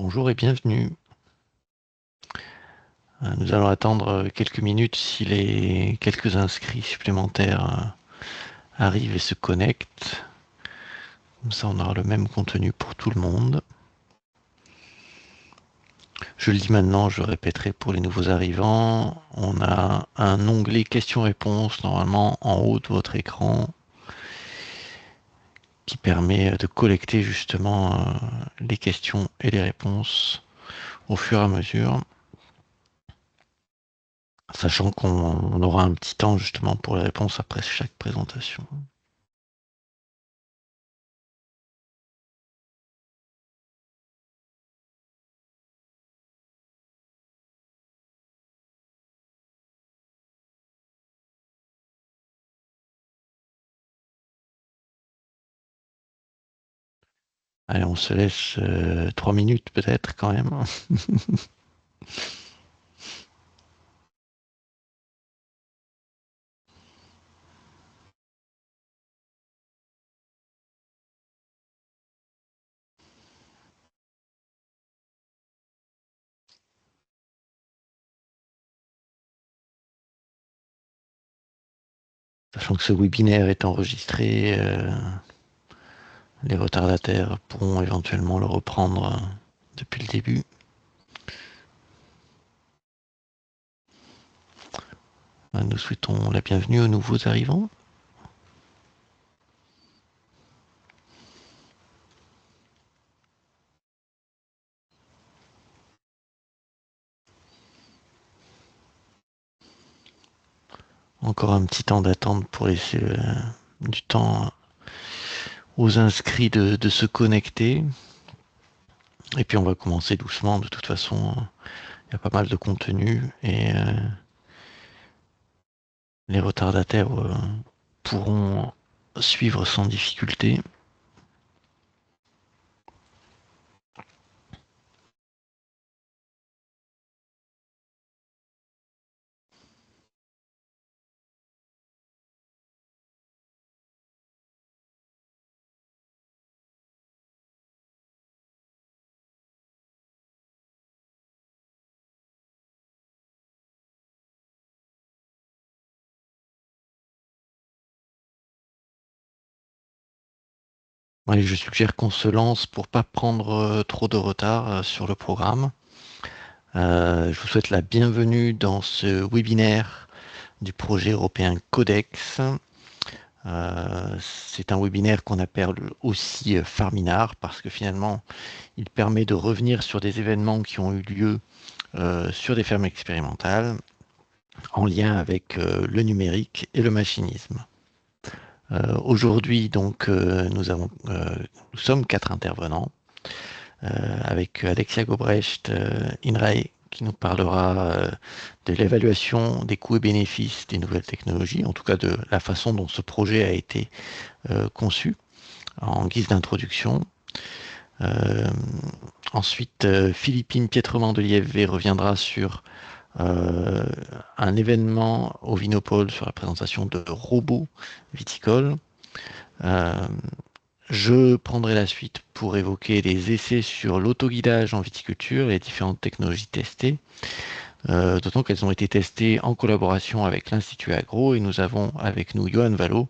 Bonjour et bienvenue. Nous allons attendre quelques minutes si les quelques inscrits supplémentaires arrivent et se connectent. Comme ça, on aura le même contenu pour tout le monde. Je le dis maintenant, je le répéterai pour les nouveaux arrivants. On a un onglet questions-réponses normalement en haut de votre écran qui permet de collecter justement les questions et les réponses au fur et à mesure. Sachant qu'on aura un petit temps justement pour les réponses après chaque présentation. Allez, on se laisse 3 minutes peut-être quand même. Sachant que ce webinaire est enregistré, les retardataires pourront éventuellement le reprendre depuis le début. Nous souhaitons la bienvenue aux nouveaux arrivants. Encore un petit temps d'attente pour laisser du temps aux inscrits de se connecter. Et puis on va commencer doucement. De toute façon, il y a pas mal de contenu et les retardataires pourront suivre sans difficulté. Allez, je suggère qu'on se lance pour pas prendre trop de retard sur le programme. Je vous souhaite la bienvenue dans ce webinaire du projet européen Codex. C'est un webinaire qu'on appelle aussi Farminar parce que finalement, il permet de revenir sur des événements qui ont eu lieu sur des fermes expérimentales en lien avec le numérique et le machinisme. Aujourd'hui, donc, nous sommes 4 intervenants avec Alexia Gobrecht, INRAE, qui nous parlera de l'évaluation des coûts et bénéfices des nouvelles technologies, en tout cas de la façon dont ce projet a été conçu en guise d'introduction. Ensuite, Philippine Pietrement de l'IFV reviendra sur un événement au Vinopole sur la présentation de robots viticoles. Je prendrai la suite pour évoquer les essais sur l'autoguidage en viticulture et les différentes technologies testées, d'autant qu'elles ont été testées en collaboration avec l'Institut Agro et nous avons avec nous Johan Vallot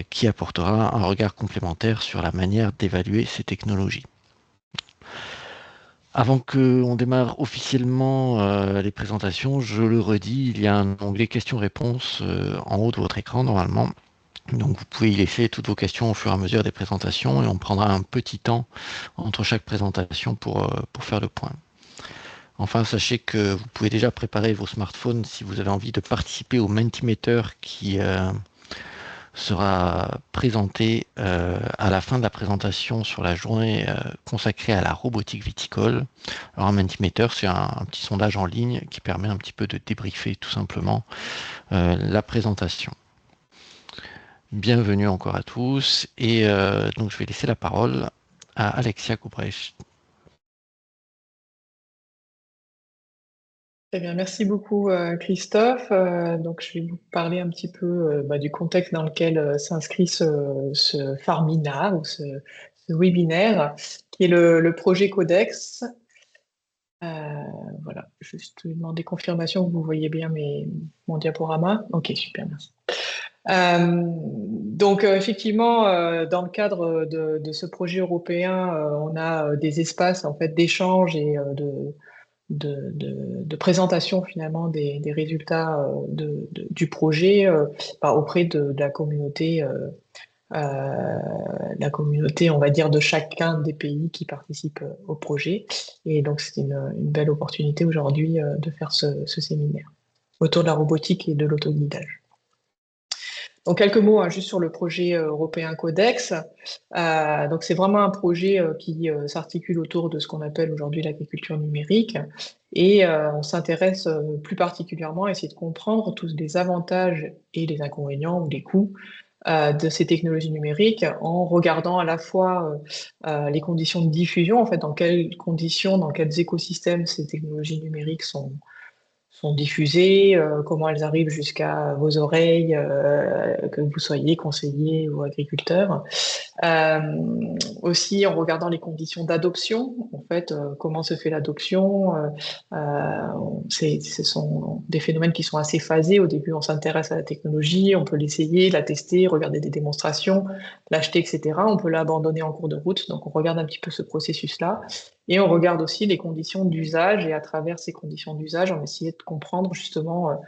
qui apportera un regard complémentaire sur la manière d'évaluer ces technologies. Avant qu'on démarre officiellement les présentations, je le redis, il y a un onglet questions-réponses en haut de votre écran normalement. Donc vous pouvez y laisser toutes vos questions au fur et à mesure des présentations et on prendra un petit temps entre chaque présentation pour faire le point. Enfin, sachez que vous pouvez déjà préparer vos smartphones si vous avez envie de participer au Mentimeter qui sera présenté à la fin de la présentation sur la journée consacrée à la robotique viticole. Alors un Mentimeter, c'est un petit sondage en ligne qui permet un petit peu de débriefer tout simplement la présentation. Bienvenue encore à tous et donc je vais laisser la parole à Alexia Gobrecht. Très bien, merci beaucoup Christophe. Donc je vais vous parler un petit peu du contexte dans lequel s'inscrit ce Farmina ou ce ce webinaire, qui est le projet Codex. Voilà, juste demander confirmation que vous voyez bien mon diaporama. Ok, super, merci. Donc effectivement, dans le cadre de ce projet européen, on a des espaces en fait d'échange et de présentation finalement des résultats du projet auprès de la communauté, on va dire, de chacun des pays qui participent au projet. Et donc, c'est une belle opportunité aujourd'hui de faire ce séminaire autour de la robotique et de l'autoguidage. Donc, quelques mots juste sur le projet européen Codex. Donc, c'est vraiment un projet qui s'articule autour de ce qu'on appelle aujourd'hui l'agriculture numérique. Et on s'intéresse plus particulièrement à essayer de comprendre tous les avantages et les inconvénients ou les coûts de ces technologies numériques en regardant à la fois les conditions de diffusion, en fait, dans quelles conditions, dans quels écosystèmes ces technologies numériques sont diffusées, comment elles arrivent jusqu'à vos oreilles, que vous soyez conseiller ou agriculteur. Euh, Aussi en regardant les conditions d'adoption, en fait, comment se fait l'adoption. Ce sont des phénomènes qui sont assez phasés. Au début, on s'intéresse à la technologie, on peut l'essayer, la tester, regarder des démonstrations, l'acheter, etc. On peut l'abandonner en cours de route. Donc, on regarde un petit peu ce processus-là. Et on regarde aussi les conditions d'usage. Et à travers ces conditions d'usage, on essaie de comprendre justement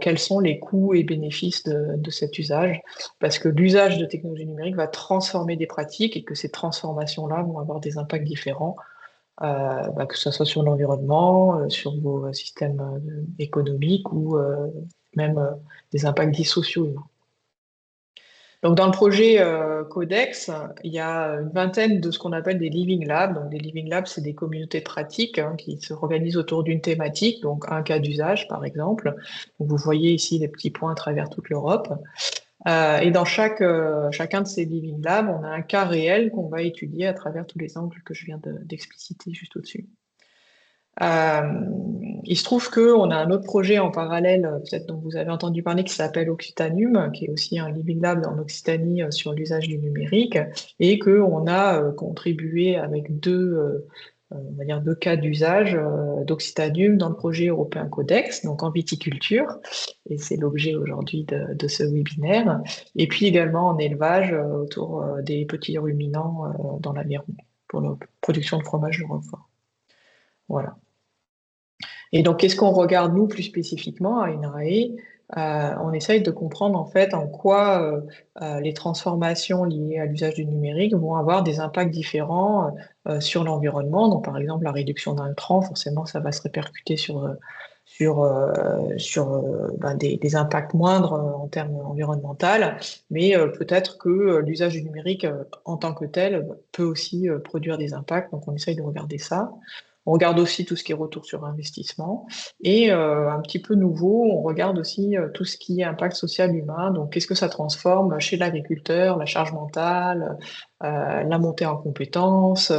quels sont les coûts et bénéfices de cet usage, parce que l'usage de technologies numériques va transformer des pratiques et que ces transformations-là vont avoir des impacts différents, que ce soit sur l'environnement, sur vos systèmes économiques ou même des impacts dits sociaux humains. Donc, dans le projet Codex, il y a une vingtaine de ce qu'on appelle des Living Labs. Donc, des Living Labs, c'est des communautés pratiques qui se organisent autour d'une thématique, donc un cas d'usage, par exemple. Donc, vous voyez ici les petits points à travers toute l'Europe. Et dans chacun de ces Living Labs, on a un cas réel qu'on va étudier à travers tous les angles que je viens d'expliciter juste au-dessus. Il se trouve qu'on a un autre projet en parallèle, peut-être dont vous avez entendu parler, qui s'appelle Occitanium, qui est aussi un Living Lab en Occitanie sur l'usage du numérique, et qu'on a contribué avec on va dire deux cas d'usage d'Occitanium dans le projet européen Codex, donc en viticulture, et c'est l'objet aujourd'hui de ce webinaire, et puis également en élevage autour des petits ruminants dans l'Aveyron, pour la production de fromage de Roquefort. Voilà. Et donc, qu'est-ce qu'on regarde, nous, plus spécifiquement à INRAE? On essaye de comprendre, en fait, en quoi les transformations liées à l'usage du numérique vont avoir des impacts différents sur l'environnement. Donc, par exemple, la réduction d'intrants, forcément, ça va se répercuter sur des impacts moindres en termes environnementaux, mais peut-être que l'usage du numérique en tant que tel peut aussi produire des impacts. Donc, on essaye de regarder ça. On regarde aussi tout ce qui est retour sur investissement. Et un petit peu nouveau, on regarde aussi tout ce qui est impact social humain. Donc, qu'est-ce que ça transforme chez l'agriculteur, la charge mentale, la montée en compétences,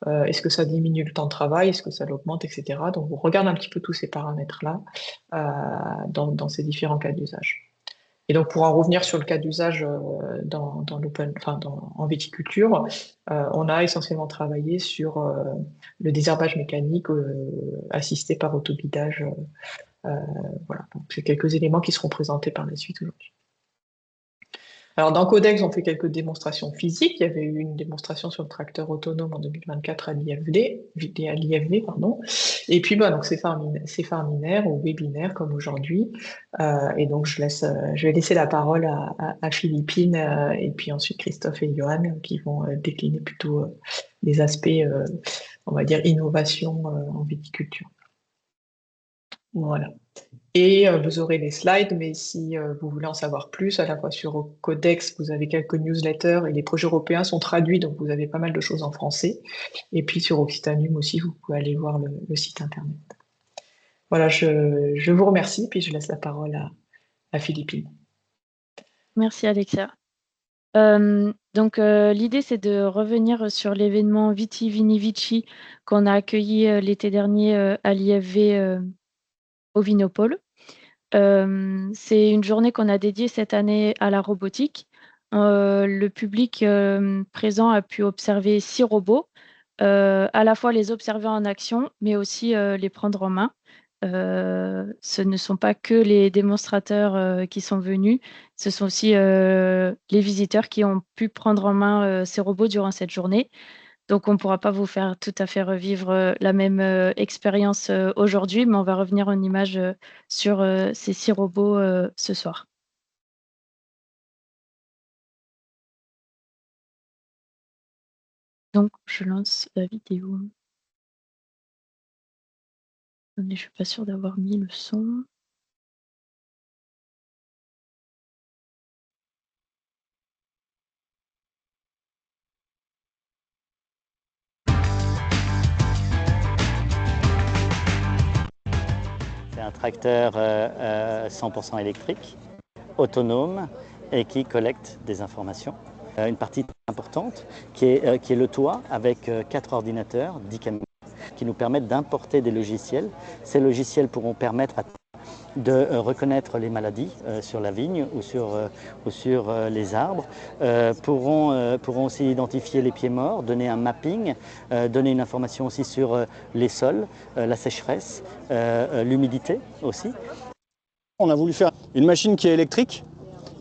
est-ce que ça diminue le temps de travail, est-ce que ça l'augmente, etc. Donc, on regarde un petit peu tous ces paramètres-là dans ces différents cas d'usage. Et donc, pour en revenir sur le cas d'usage en viticulture, on a essentiellement travaillé sur le désherbage mécanique assisté par autoguidage. Voilà, donc c'est quelques éléments qui seront présentés par la suite aujourd'hui. Alors, dans Codex, on fait quelques démonstrations physiques. Il y avait eu une démonstration sur le tracteur autonome en 2024 à l'IFV, pardon. Et puis, donc, c'est farminaire ou webinaire comme aujourd'hui. Et donc, je vais laisser la parole à Philippine et puis ensuite Christophe et Johan qui vont décliner plutôt les aspects, on va dire, innovation en viticulture. Voilà. Et vous aurez les slides, mais si vous voulez en savoir plus, à la fois sur Codex, vous avez quelques newsletters et les projets européens sont traduits, donc vous avez pas mal de choses en français. Et puis sur Occitanium aussi, vous pouvez aller voir le site internet. Voilà, je vous remercie, puis je laisse la parole à Philippine. Merci Alexia. Donc l'idée c'est de revenir sur l'événement Viti Vini Vici qu'on a accueilli l'été dernier à l'IFV au Vinopole. C'est une journée qu'on a dédiée cette année à la robotique. le public présent a pu observer 6 robots, à la fois les observer en action, mais aussi les prendre en main. Ce ne sont pas que les démonstrateurs qui sont venus, ce sont aussi les visiteurs qui ont pu prendre en main ces robots durant cette journée. Donc, on ne pourra pas vous faire tout à fait revivre la même expérience aujourd'hui, mais on va revenir en images sur ces 6 robots ce soir. Donc, je lance la vidéo. Attendez, je suis pas sûre d'avoir mis le son. C'est un tracteur 100% électrique, autonome et qui collecte des informations. Une partie importante qui est le toit avec 4 ordinateurs, 10 caméras, qui nous permettent d'importer des logiciels. Ces logiciels pourront permettre de reconnaître les maladies sur la vigne ou sur les arbres, pourront aussi identifier les pieds morts, donner un mapping, donner une information aussi sur les sols, la sécheresse, l'humidité aussi. On a voulu faire une machine qui est électrique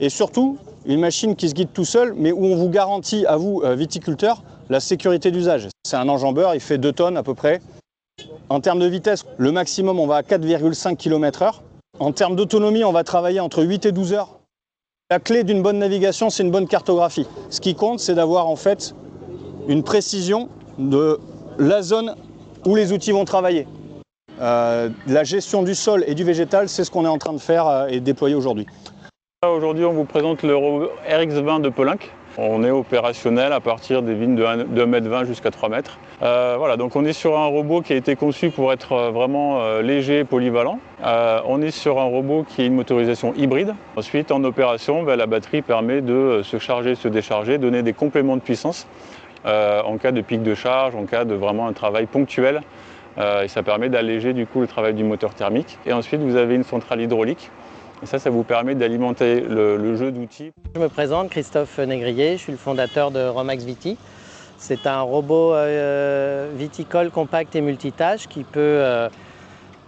et surtout une machine qui se guide tout seul, mais où on vous garantit à vous, viticulteurs, la sécurité d'usage. C'est un enjambeur, il fait 2 tonnes à peu près. En termes de vitesse, le maximum, on va à 4,5 km/h. En termes d'autonomie, on va travailler entre 8 et 12 heures. La clé d'une bonne navigation, c'est une bonne cartographie. Ce qui compte, c'est d'avoir en fait une précision de la zone où les outils vont travailler. La gestion du sol et du végétal, c'est ce qu'on est en train de faire et de déployer aujourd'hui. Aujourd'hui, on vous présente le robot RX20 de Poulenc. On est opérationnel à partir des vignes de 1,20 m jusqu'à 3 mètres. Voilà, donc on est sur un robot qui a été conçu pour être vraiment léger et polyvalent. On est sur un robot qui a une motorisation hybride. Ensuite, en opération, la batterie permet de se charger, se décharger, donner des compléments de puissance en cas de pic de charge, en cas de vraiment un travail ponctuel. Et ça permet d'alléger du coup le travail du moteur thermique. Et ensuite, vous avez une centrale hydraulique. Et ça vous permet d'alimenter le jeu d'outils. Je me présente, Christophe Négrier, je suis le fondateur de Romax Viti. C'est un robot viticole compact et multitâche qui peut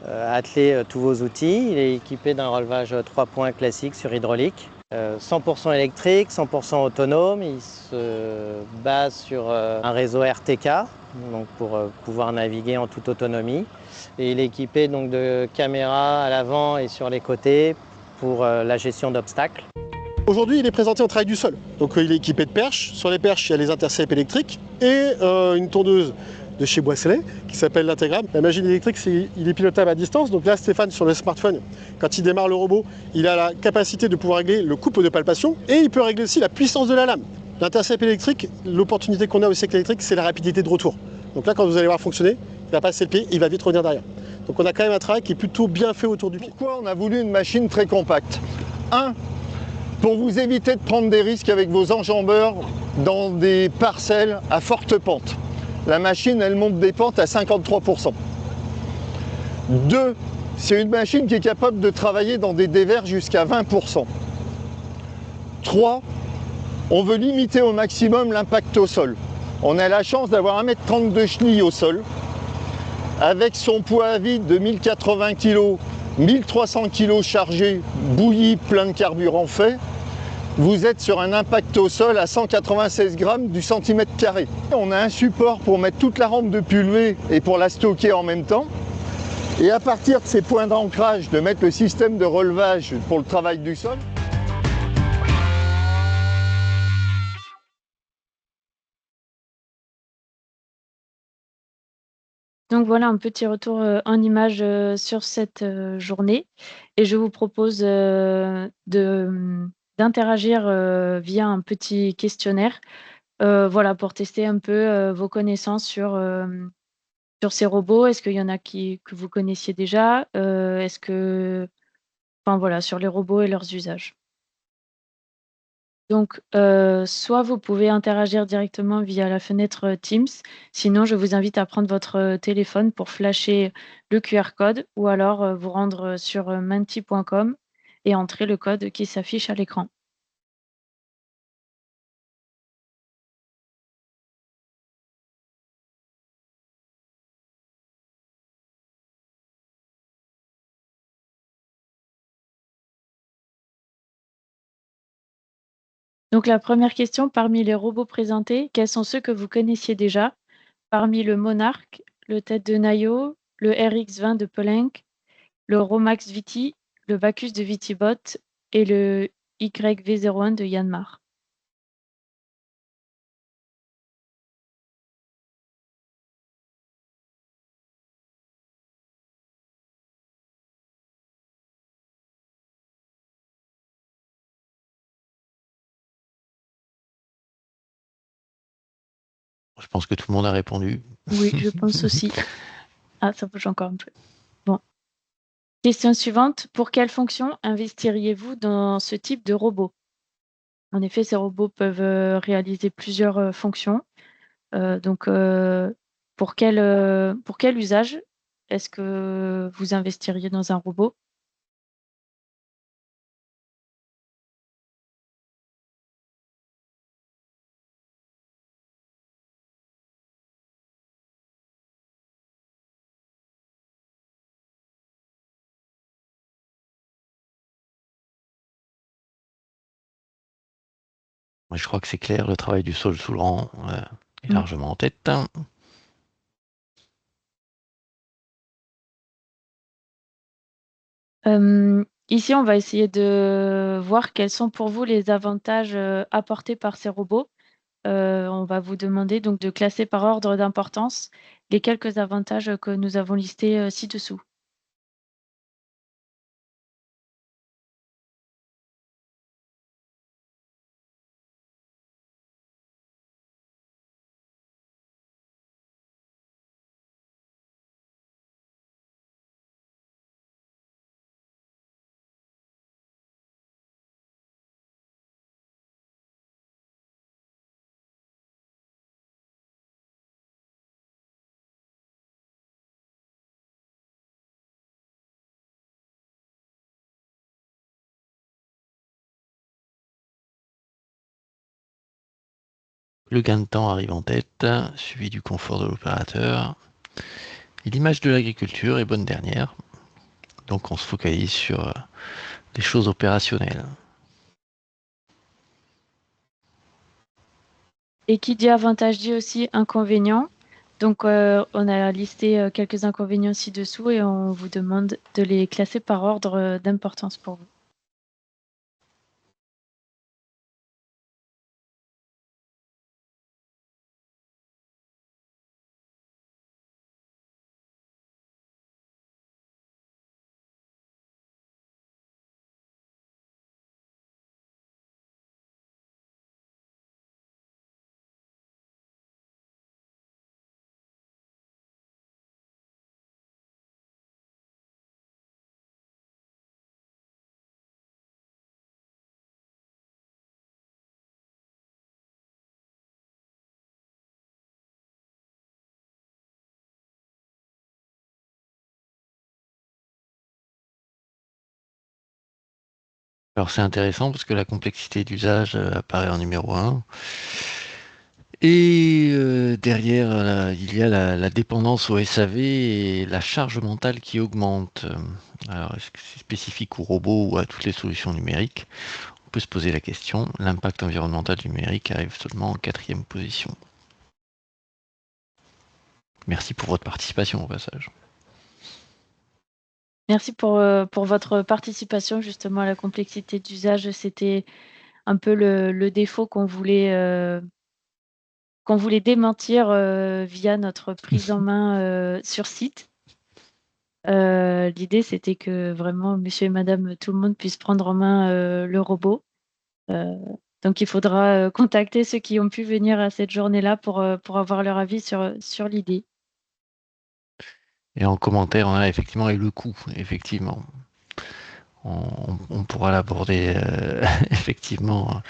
atteler tous vos outils. Il est équipé d'un relevage 3 points classique sur hydraulique. 100% électrique, 100% autonome. Il se base sur un réseau RTK donc pour pouvoir naviguer en toute autonomie. Et il est équipé donc, de caméras à l'avant et sur les côtés pour la gestion d'obstacles. Aujourd'hui, il est présenté en travail du sol. Donc il est équipé de perches. Sur les perches, il y a les interceps électriques et une tondeuse de chez Boisselet qui s'appelle l'Intégramme. La machine électrique, il est pilotable à distance. Donc là, Stéphane, sur le smartphone, quand il démarre le robot, il a la capacité de pouvoir régler le couple de palpation et il peut régler aussi la puissance de la lame. L'intercept électrique, l'opportunité qu'on a au siècle électrique, c'est la rapidité de retour. Donc là, quand vous allez voir fonctionner, il va passer le pied, il va vite revenir derrière. Donc on a quand même un travail qui est plutôt bien fait autour du pied. Pourquoi on a voulu une machine très compacte? Pour vous éviter de prendre des risques avec vos enjambeurs dans des parcelles à forte pente. La machine, elle monte des pentes à 53%. 2, c'est une machine qui est capable de travailler dans des dévers jusqu'à 20%. 3, on veut limiter au maximum l'impact au sol. On a la chance d'avoir 1,30 m de chenille au sol. Avec son poids à vide de 1080 kg, 1300 kg chargé, bouilli, plein de carburant fait, vous êtes sur un impact au sol à 196 grammes du centimètre carré. On a un support pour mettre toute la rampe de pulvée et pour la stocker en même temps. Et à partir de ces points d'ancrage, de mettre le système de relevage pour le travail du sol. Donc voilà un petit retour en image sur cette journée. Et je vous propose d'interagir via un petit questionnaire voilà, pour tester un peu vos connaissances sur ces robots. Est-ce qu'il y en a que vous connaissiez déjà Est-ce que, enfin voilà, sur les robots et leurs usages. Donc, soit vous pouvez interagir directement via la fenêtre Teams, sinon je vous invite à prendre votre téléphone pour flasher le QR code ou alors vous rendre sur menti.com et entrer le code qui s'affiche à l'écran. Donc la première question, parmi les robots présentés, quels sont ceux que vous connaissiez déjà? Parmi le Monarch, le Tête de Nayo, le RX-20 de Poulenc, le Romax VT, le Bacchus de VTBot et le YV01 de Yanmar. Je pense que tout le monde a répondu. Oui, je pense aussi. Ah, ça bouge encore un peu. Bon. Question suivante. Pour quelle fonction investiriez-vous dans ce type de robot? En effet, ces robots peuvent réaliser plusieurs fonctions. Donc, pour quel usage est-ce que vous investiriez dans un robot? Moi, je crois que c'est clair, le travail du sol sous le rang est largement en tête. Ici, on va essayer de voir quels sont pour vous les avantages apportés par ces robots. On va vous demander donc de classer par ordre d'importance les quelques avantages que nous avons listés ci-dessous. Le gain de temps arrive en tête, suivi du confort de l'opérateur. Et l'image de l'agriculture est bonne dernière. Donc on se focalise sur les choses opérationnelles. Et qui dit avantage dit aussi inconvénient. Donc, on a listé quelques inconvénients ci-dessous et on vous demande de les classer par ordre d'importance pour vous. Alors c'est intéressant parce que la complexité d'usage apparaît en numéro 1. Et derrière, il y a la dépendance au SAV et la charge mentale qui augmente. Alors, est-ce que c'est spécifique aux robots ou à toutes les solutions numériques? On peut se poser la question. L'impact environnemental du numérique arrive seulement en 4e position. Merci pour votre participation au passage. Merci pour votre participation justement à la complexité d'usage. C'était un peu le défaut qu'on voulait démentir via notre prise en main sur site. L'idée, c'était que vraiment monsieur et madame tout le monde puisse prendre en main le robot. Donc il faudra contacter ceux qui ont pu venir à cette journée-là pour avoir leur avis sur l'idée. Et en commentaire, on a effectivement et le coût, effectivement. On pourra l'aborder effectivement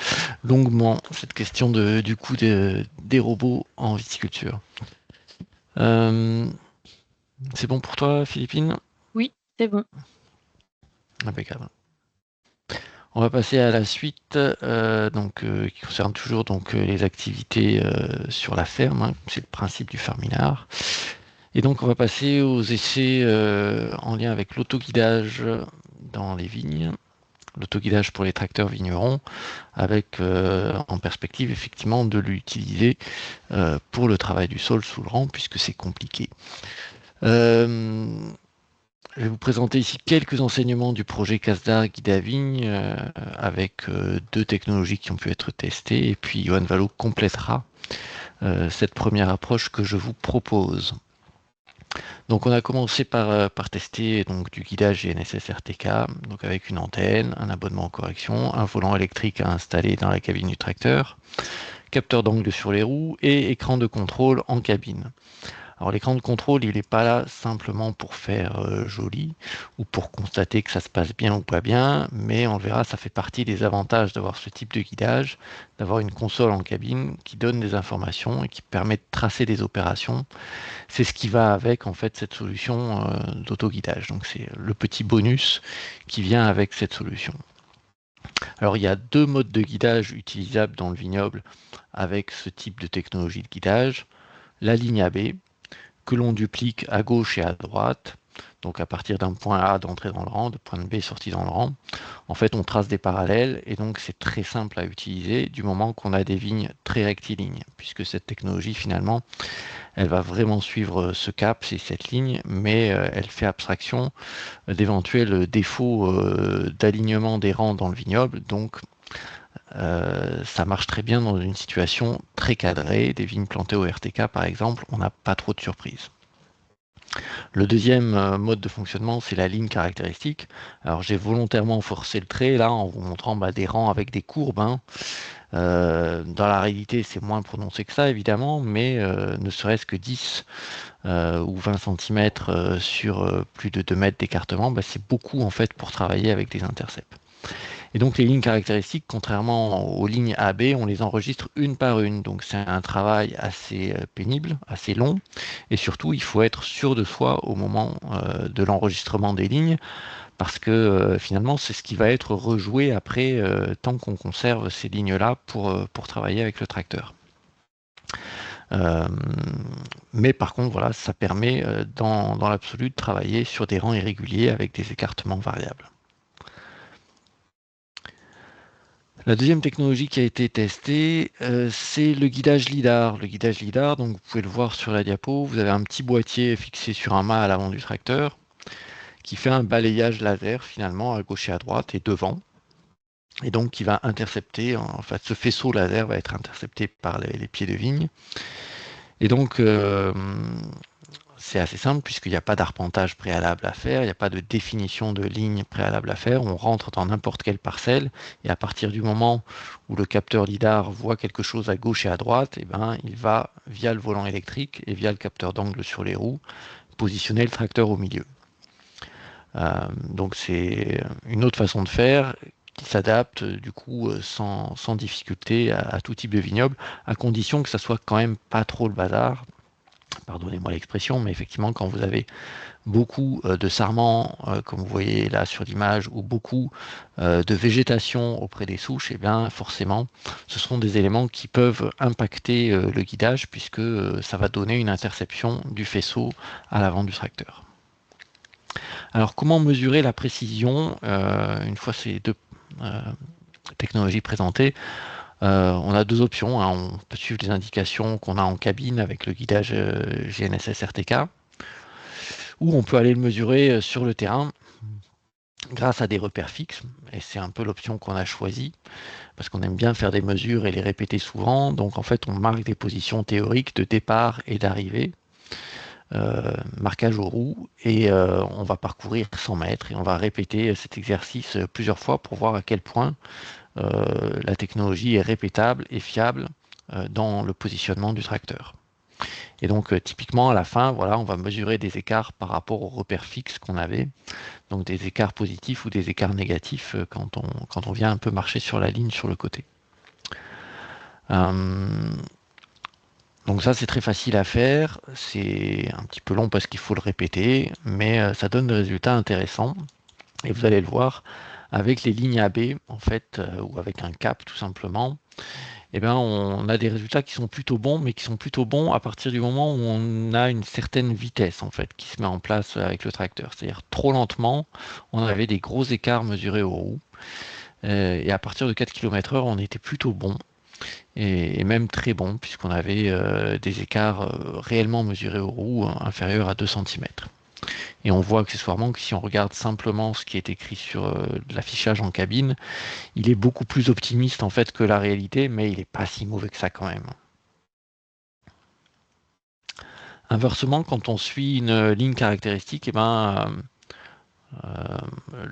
longuement, cette question du coût des robots en viticulture. C'est bon pour toi, Philippine? Oui, c'est bon. Impeccable. On va passer à la suite, qui concerne toujours les activités sur la ferme, hein. C'est le principe du Farminard. Et donc on va passer aux essais en lien avec l'autoguidage dans les vignes. l'autoguidage pour les tracteurs vignerons, avec en perspective effectivement de l'utiliser pour le travail du sol sous le rang, puisque c'est compliqué. Je vais vous présenter ici quelques enseignements du projet CASDA Guide à Vigne avec 2 technologies qui ont pu être testées, et puis Johan Valo complétera cette première approche que je vous propose. Donc on a commencé par tester donc, du guidage GNSS RTK, donc avec une antenne, un abonnement en correction, un volant électrique à installer dans la cabine du tracteur, capteur d'angle sur les roues et écran de contrôle en cabine. Alors l'écran de contrôle, il n'est pas là simplement pour faire joli ou pour constater que ça se passe bien ou pas bien, mais on le verra, ça fait partie des avantages d'avoir ce type de guidage, d'avoir une console en cabine qui donne des informations et qui permet de tracer des opérations. C'est ce qui va avec en fait cette solution d'autoguidage. Donc c'est le petit bonus qui vient avec cette solution. Alors il y a 2 modes de guidage utilisables dans le vignoble avec ce type de technologie de guidage. La ligne AB, que l'on duplique à gauche et à droite, donc à partir d'un point A d'entrée dans le rang, de point B sortie dans le rang. En fait, on trace des parallèles et donc c'est très simple à utiliser du moment qu'on a des vignes très rectilignes, puisque cette technologie finalement, elle va vraiment suivre ce cap, c'est cette ligne, mais elle fait abstraction d'éventuels défauts d'alignement des rangs dans le vignoble, donc ça marche très bien dans une situation très cadrée, des vignes plantées au RTK par exemple, on n'a pas trop de surprises. Le deuxième mode de fonctionnement, c'est la ligne caractéristique. Alors j'ai volontairement forcé le trait là en vous montrant des rangs avec des courbes. Dans la réalité, c'est moins prononcé que ça évidemment, mais ne serait-ce que 10 ou 20 cm sur plus de 2 mètres d'écartement, c'est beaucoup en fait pour travailler avec des intercepts. Et donc les lignes caractéristiques, contrairement aux lignes AB, on les enregistre une par une. Donc c'est un travail assez pénible, assez long. Et surtout, il faut être sûr de soi au moment de l'enregistrement des lignes, parce que finalement, c'est ce qui va être rejoué après, tant qu'on conserve ces lignes-là pour travailler avec le tracteur. Mais par contre, voilà, ça permet dans l'absolu de travailler sur des rangs irréguliers avec des écartements variables. La deuxième technologie qui a été testée, c'est le guidage LiDAR. Le guidage LiDAR, donc vous pouvez le voir sur la diapo, vous avez un petit boîtier fixé sur un mât à l'avant du tracteur qui fait un balayage laser finalement à gauche et à droite et devant. Et donc qui va intercepter, en fait ce faisceau laser va être intercepté par les pieds de vigne. Et donc c'est assez simple puisqu'il n'y a pas d'arpentage préalable à faire, il n'y a pas de définition de ligne préalable à faire, on rentre dans n'importe quelle parcelle et à partir du moment où le capteur LiDAR voit quelque chose à gauche et à droite, il va via le volant électrique et via le capteur d'angle sur les roues positionner le tracteur au milieu. Donc c'est une autre façon de faire qui s'adapte du coup sans difficulté à tout type de vignoble, à condition que ça soit quand même pas trop le bazar. Pardonnez-moi l'expression, mais effectivement, quand vous avez beaucoup de sarments, comme vous voyez là sur l'image, ou beaucoup de végétation auprès des souches, forcément, ce seront des éléments qui peuvent impacter le guidage, puisque ça va donner une interception du faisceau à l'avant du tracteur. Alors, comment mesurer la précision une fois ces 2 technologies présentées? On a 2 options, on peut suivre les indications qu'on a en cabine avec le guidage GNSS RTK, ou on peut aller le mesurer sur le terrain grâce à des repères fixes, et c'est un peu l'option qu'on a choisie, parce qu'on aime bien faire des mesures et les répéter souvent, donc en fait on marque des positions théoriques de départ et d'arrivée, marquage aux roues, et on va parcourir 100 mètres, et on va répéter cet exercice plusieurs fois pour voir à quel point la technologie est répétable et fiable dans le positionnement du tracteur. Et donc typiquement à la fin, voilà, on va mesurer des écarts par rapport aux repères fixes qu'on avait, donc des écarts positifs ou des écarts négatifs quand on vient un peu marcher sur la ligne sur le côté. Donc ça c'est très facile à faire, c'est un petit peu long parce qu'il faut le répéter, mais ça donne des résultats intéressants, et vous allez le voir, avec les lignes AB, en fait, ou avec un cap tout simplement, on a des résultats qui sont plutôt bons, mais qui sont plutôt bons à partir du moment où on a une certaine vitesse en fait qui se met en place avec le tracteur. C'est-à-dire trop lentement, on avait des gros écarts mesurés aux roues. Et à partir de 4 km/h, on était plutôt bon, et même très bon, puisqu'on avait des écarts réellement mesurés aux roues inférieurs à 2 cm. Et on voit accessoirement que si on regarde simplement ce qui est écrit sur l'affichage en cabine, il est beaucoup plus optimiste en fait que la réalité, mais il n'est pas si mauvais que ça quand même. Inversement, quand on suit une ligne caractéristique,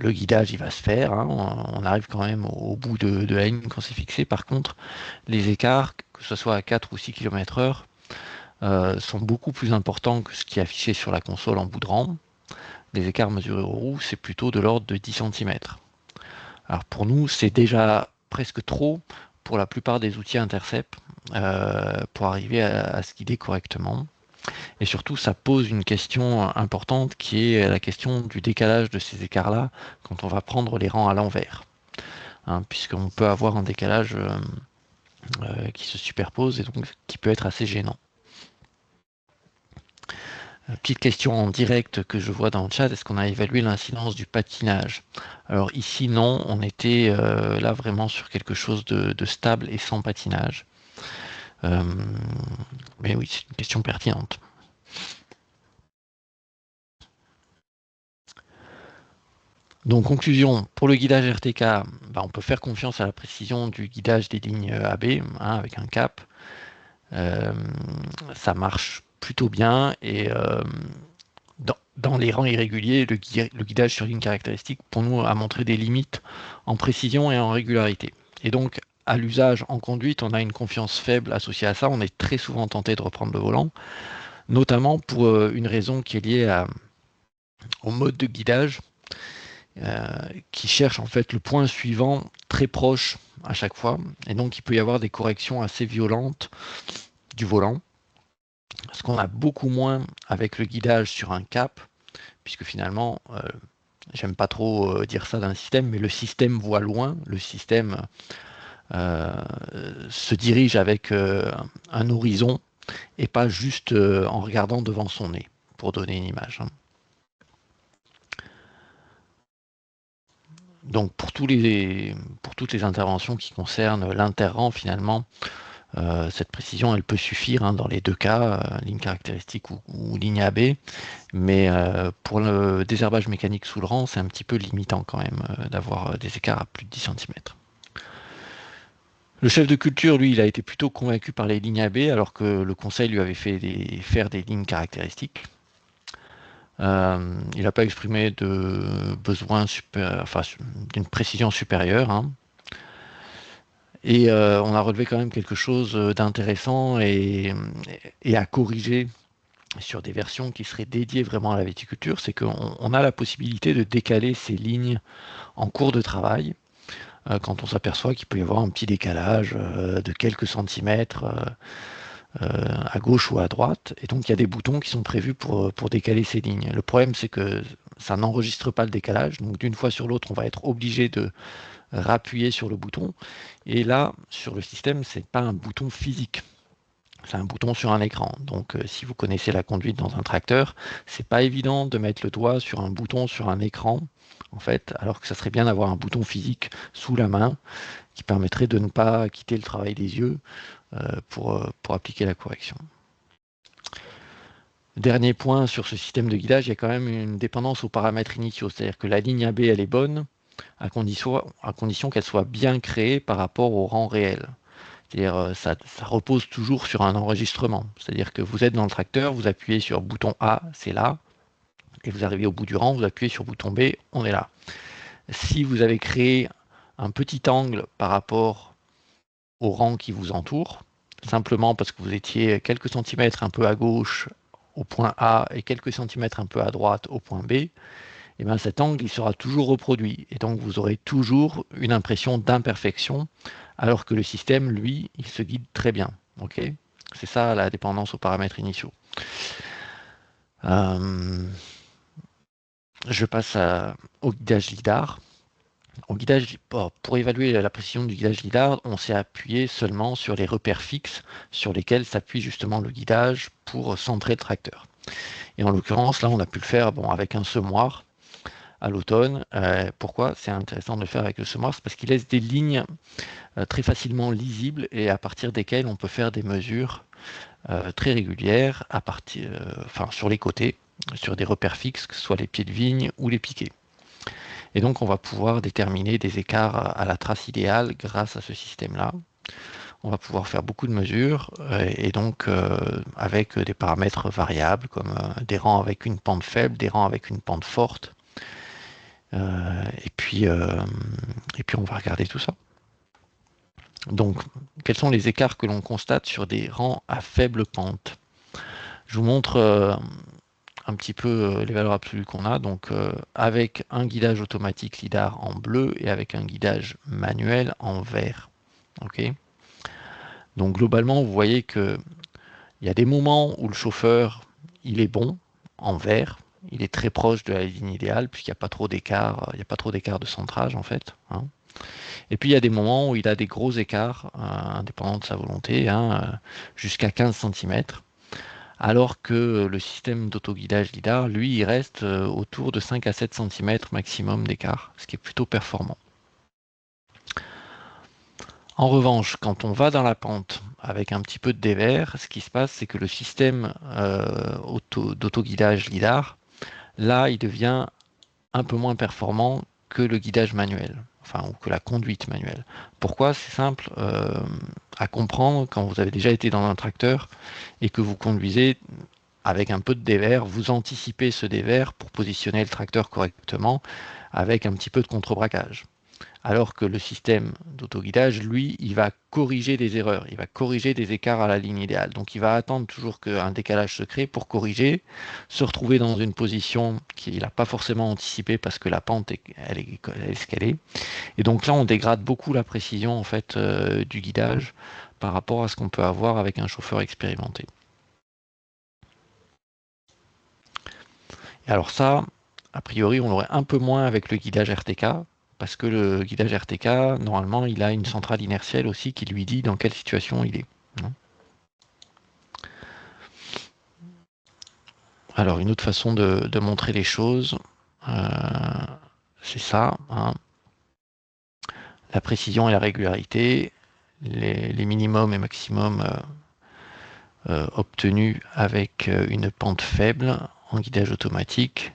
le guidage il va se faire, hein, on arrive quand même au bout de la ligne qu'on s'est fixé. Par contre, les écarts, que ce soit à 4 ou 6 km/h, sont beaucoup plus importants que ce qui est affiché sur la console en bout de rang. Les écarts mesurés aux roues, c'est plutôt de l'ordre de 10 cm. Alors pour nous, c'est déjà presque trop pour la plupart des outils intercept pour arriver à se guider correctement. Et surtout, ça pose une question importante qui est la question du décalage de ces écarts-là quand on va prendre les rangs à l'envers. Hein, puisqu'on peut avoir un décalage qui se superpose et donc qui peut être assez gênant. Petite question en direct que je vois dans le chat, est-ce qu'on a évalué l'incidence du patinage? Alors ici non, on était là vraiment sur quelque chose de stable et sans patinage. Mais oui, c'est une question pertinente. Donc conclusion, pour le guidage RTK, on peut faire confiance à la précision du guidage des lignes AB, hein, avec un cap. Ça marche plutôt bien, et dans les rangs irréguliers, le guidage sur ligne caractéristique, pour nous, a montré des limites en précision et en régularité. Et donc, à l'usage en conduite, on a une confiance faible associée à ça. On est très souvent tenté de reprendre le volant, notamment pour une raison qui est liée au mode de guidage, qui cherche en fait le point suivant très proche à chaque fois. Et donc, il peut y avoir des corrections assez violentes du volant, ce qu'on a beaucoup moins avec le guidage sur un cap, puisque finalement, j'aime pas trop dire ça d'un système, mais le système voit loin, le système se dirige avec un horizon et pas juste en regardant devant son nez, pour donner une image. Donc pour toutes les interventions qui concernent l'interrang, finalement, cette précision, elle peut suffire dans les deux cas, ligne caractéristique ou ligne AB, mais pour le désherbage mécanique sous le rang, c'est un petit peu limitant quand même d'avoir des écarts à plus de 10 cm. Le chef de culture, lui, il a été plutôt convaincu par les lignes AB, alors que le conseil lui avait fait faire des lignes caractéristiques. Il n'a pas exprimé de besoin d'une précision supérieure. Hein. Et on a relevé quand même quelque chose d'intéressant et à corriger sur des versions qui seraient dédiées vraiment à la viticulture, c'est qu'on a la possibilité de décaler ces lignes en cours de travail quand on s'aperçoit qu'il peut y avoir un petit décalage de quelques centimètres à gauche ou à droite. Et donc il y a des boutons qui sont prévus pour décaler ces lignes. Le problème, c'est que ça n'enregistre pas le décalage, donc d'une fois sur l'autre, on va être obligé de rappuyer sur le bouton. Et là, sur le système, c'est pas un bouton physique. C'est un bouton sur un écran. Donc si vous connaissez la conduite dans un tracteur, c'est pas évident de mettre le doigt sur un bouton sur un écran, en fait, alors que ça serait bien d'avoir un bouton physique sous la main qui permettrait de ne pas quitter le travail des yeux pour appliquer la correction. Dernier point sur ce système de guidage, il y a quand même une dépendance aux paramètres initiaux, c'est-à-dire que la ligne AB, elle est bonne à condition qu'elle soit bien créée par rapport au rang réel. C'est-à-dire ça repose toujours sur un enregistrement. C'est-à-dire que vous êtes dans le tracteur, vous appuyez sur bouton A, c'est là, et vous arrivez au bout du rang, vous appuyez sur bouton B, on est là. Si vous avez créé un petit angle par rapport au rang qui vous entoure, simplement parce que vous étiez quelques centimètres un peu à gauche au point A et quelques centimètres un peu à droite au point B, et bien cet angle il sera toujours reproduit. Et donc vous aurez toujours une impression d'imperfection, alors que le système, lui, il se guide très bien. Okay, c'est ça la dépendance aux paramètres initiaux. Je passe au guidage lidar. Pour évaluer la précision du guidage lidar, on s'est appuyé seulement sur les repères fixes sur lesquels s'appuie justement le guidage pour centrer le tracteur. Et en l'occurrence, là, on a pu le faire avec un semoir. à l'automne. Pourquoi c'est intéressant de le faire avec le semoir? C'est parce qu'il laisse des lignes très facilement lisibles et à partir desquelles on peut faire des mesures très régulières sur les côtés, sur des repères fixes, que ce soit les pieds de vigne ou les piquets. Et donc on va pouvoir déterminer des écarts à la trace idéale grâce à ce système-là. On va pouvoir faire beaucoup de mesures et donc avec des paramètres variables comme des rangs avec une pente faible, des rangs avec une pente forte. Et puis on va regarder tout ça. Donc, quels sont les écarts que l'on constate sur des rangs à faible pente? Je vous montre un petit peu les valeurs absolues qu'on a. Donc, avec un guidage automatique lidar en bleu et avec un guidage manuel en vert. Ok. Donc, globalement, vous voyez que il y a des moments où le chauffeur, il est bon en vert. Il est très proche de la ligne idéale puisqu'il n'y a pas trop d'écart. Il n'y a pas trop d'écart de centrage en fait. Hein. Et puis il y a des moments où il a des gros écarts, indépendants de sa volonté, jusqu'à 15 cm, alors que le système d'autoguidage lidar, lui, il reste autour de 5 à 7 cm maximum d'écart, ce qui est plutôt performant. En revanche, quand on va dans la pente avec un petit peu de dévers, ce qui se passe, c'est que le système d'autoguidage lidar, là, il devient un peu moins performant que le guidage manuel. Ou que la conduite manuelle. Pourquoi? C'est simple à comprendre quand vous avez déjà été dans un tracteur et que vous conduisez avec un peu de dévers, vous anticipez ce dévers pour positionner le tracteur correctement avec un petit peu de contre-braquage. Alors que le système d'autoguidage, lui, il va corriger des erreurs, il va corriger des écarts à la ligne idéale. Donc il va attendre toujours qu'un décalage se crée pour corriger, se retrouver dans une position qu'il n'a pas forcément anticipée parce que la pente elle est ce qu'elle est. Et donc là, on dégrade beaucoup la précision en fait du guidage par rapport à ce qu'on peut avoir avec un chauffeur expérimenté. Et alors ça, a priori, on l'aurait un peu moins avec le guidage RTK, parce que le guidage RTK, normalement, il a une centrale inertielle aussi qui lui dit dans quelle situation il est. Alors, une autre façon de montrer les choses, c'est ça. Hein. La précision et la régularité, les minimums et maximums obtenus avec une pente faible en guidage automatique.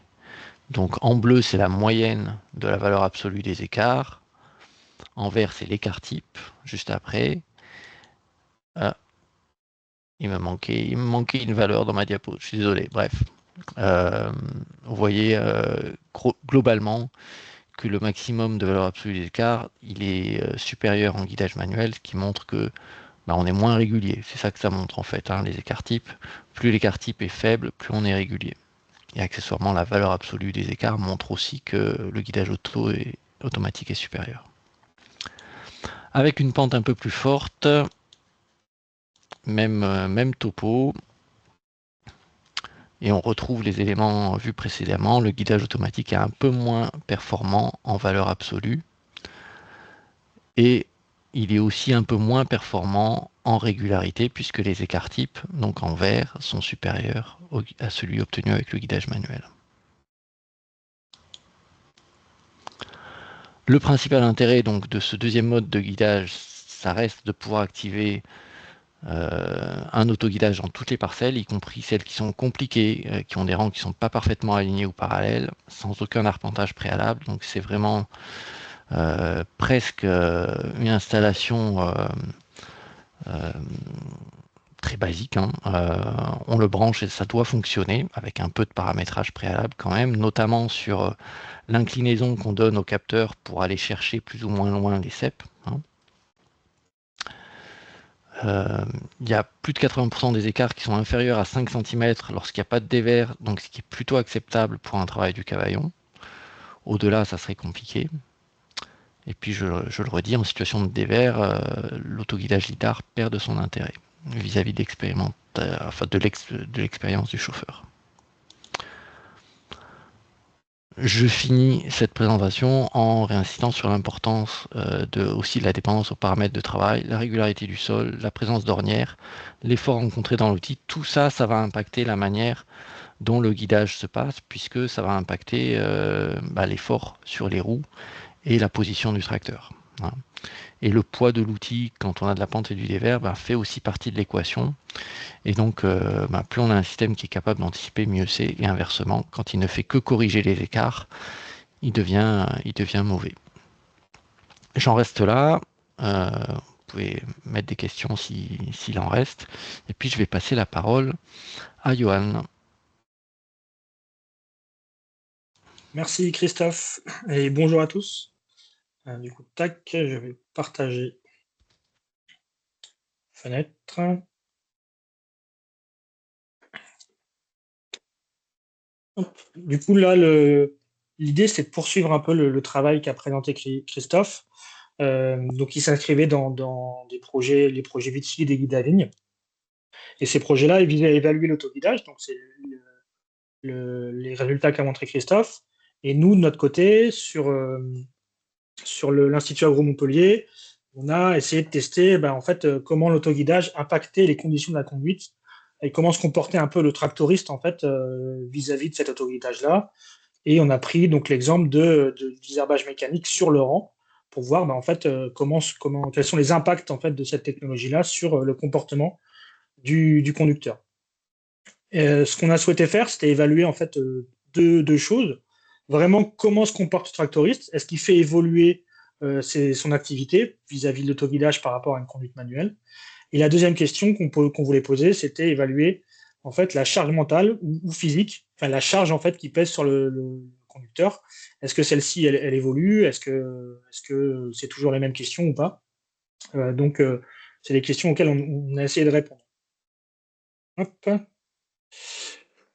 Donc en bleu, c'est la moyenne de la valeur absolue des écarts. En vert, c'est l'écart type, juste après. Il me manquait une valeur dans ma diapo, je suis désolé. Bref, vous voyez globalement que le maximum de valeur absolue des écarts, il est supérieur en guidage manuel, ce qui montre que on est moins régulier. C'est ça que ça montre en fait, hein, les écarts types. Plus l'écart type est faible, plus on est régulier. Et accessoirement, la valeur absolue des écarts montre aussi que le guidage automatique est supérieur. Avec une pente un peu plus forte, même topo, et on retrouve les éléments vus précédemment, le guidage automatique est un peu moins performant en valeur absolue, et il est aussi un peu moins performant en régularité, puisque les écarts types, donc en vert, sont supérieurs à celui obtenu avec le guidage manuel. Le principal intérêt donc de ce deuxième mode de guidage, ça reste de pouvoir activer un autoguidage dans toutes les parcelles, y compris celles qui sont compliquées, qui ont des rangs qui ne sont pas parfaitement alignés ou parallèles, sans aucun arpentage préalable. Donc c'est vraiment presque une installation très basique. Hein. On le branche et ça doit fonctionner avec un peu de paramétrage préalable quand même, notamment sur l'inclinaison qu'on donne au capteur pour aller chercher plus ou moins loin les cèpes. Hein. Il y a plus de 80% des écarts qui sont inférieurs à 5 cm lorsqu'il n'y a pas de dévers, donc ce qui est plutôt acceptable pour un travail du cavaillon. Au-delà, ça serait compliqué. Et puis, je le redis, en situation de dévers, l'autoguidage lidar perd de son intérêt vis-à-vis de l'expérience du chauffeur. Je finis cette présentation en réinsistant sur l'importance aussi de la dépendance aux paramètres de travail, la régularité du sol, la présence d'ornières, l'effort rencontré dans l'outil. Tout ça, ça va impacter la manière dont le guidage se passe, puisque ça va impacter l'effort sur les roues et la position du tracteur. Hein. Et le poids de l'outil, quand on a de la pente et du dévers, fait aussi partie de l'équation. Et donc, plus on a un système qui est capable d'anticiper, mieux c'est. Et inversement, quand il ne fait que corriger les écarts, il devient mauvais. J'en reste là. Vous pouvez mettre des questions s'il en reste. Et puis, je vais passer la parole à Johan. Merci Christophe et bonjour à tous. Du coup, tac, je vais partager fenêtre. Hop. Du coup, là, l'idée, c'est de poursuivre un peu le travail qu'a présenté Christophe. Donc, il s'inscrivait dans les projets Vici des guides à vigne. Et ces projets-là, ils visaient à évaluer l'autoguidage. Donc, c'est les résultats qu'a montré Christophe. Et nous, de notre côté, sur l'Institut Agro Montpellier, on a essayé de tester comment l'autoguidage impactait les conditions de la conduite et comment se comportait un peu le tractoriste vis-à-vis de cet autoguidage-là. Et on a pris donc l'exemple de désherbage mécanique sur le rang pour voir quels sont les impacts de cette technologie-là sur le comportement du conducteur. Ce qu'on a souhaité faire, c'était évaluer deux choses. Vraiment, comment se comporte le tractoriste? Est-ce qu'il fait évoluer son activité vis-à-vis de l'autoguidage par rapport à une conduite manuelle? Et la deuxième question qu'on voulait poser, c'était évaluer la charge mentale ou physique, la charge qui pèse sur le conducteur. Est-ce que celle-ci, elle évolue? Est-ce que c'est toujours les mêmes questions ou pas? C'est des questions auxquelles on a essayé de répondre. Hop.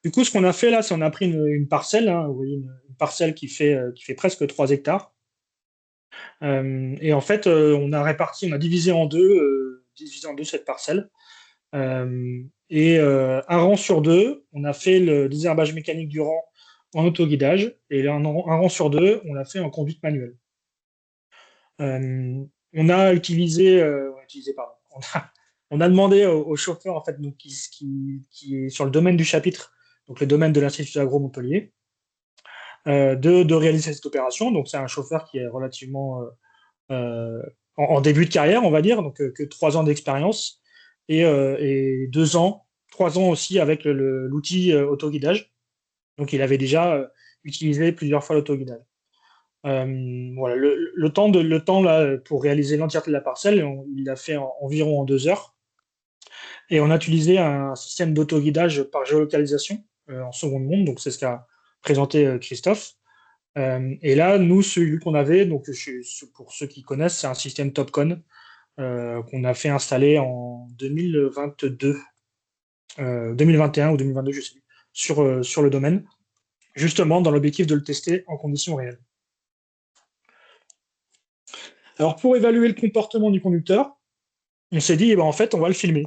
Du coup, ce qu'on a fait là, c'est on a pris une parcelle, hein, vous voyez, une parcelle qui fait presque 3 hectares. Et on a divisé en deux cette parcelle. Et un rang sur deux, on a fait le désherbage mécanique du rang en autoguidage, et un rang sur deux, on l'a fait en conduite manuelle. On a demandé au chauffeur qui est sur le domaine du chapitre, donc le domaine de l'Institut Agro Montpellier, de réaliser cette opération. Donc c'est un chauffeur qui est relativement en début de carrière, on va dire, donc que 3 ans d'expérience et 3 ans aussi avec l'outil autoguidage. Donc il avait déjà utilisé plusieurs fois l'autoguidage. Voilà, le temps là, pour réaliser l'entièreté de la parcelle, il l'a fait environ en 2 heures. Et on a utilisé un système d'autoguidage par géolocalisation en seconde monde, donc c'est ce qu'a présenté Christophe. Et là, nous, celui qu'on avait, donc pour ceux qui connaissent, c'est un système Topcon qu'on a fait installer en 2022, 2021 ou 2022, je sais plus, sur le domaine, justement dans l'objectif de le tester en conditions réelles. Alors, pour évaluer le comportement du conducteur, on s'est dit, on va le filmer.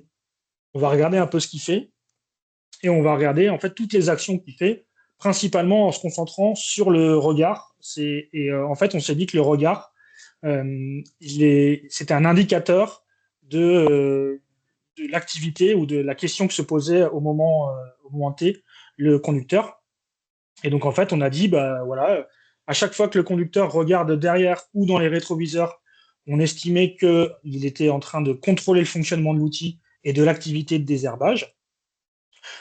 On va regarder un peu ce qu'il fait et on va regarder toutes les actions qu'il fait, principalement en se concentrant sur le regard. On s'est dit que le regard, c'était un indicateur de l'activité ou de la question que se posait au moment T le conducteur. Et donc on a dit à chaque fois que le conducteur regarde derrière ou dans les rétroviseurs, on estimait qu'il était en train de contrôler le fonctionnement de l'outil et de l'activité de désherbage.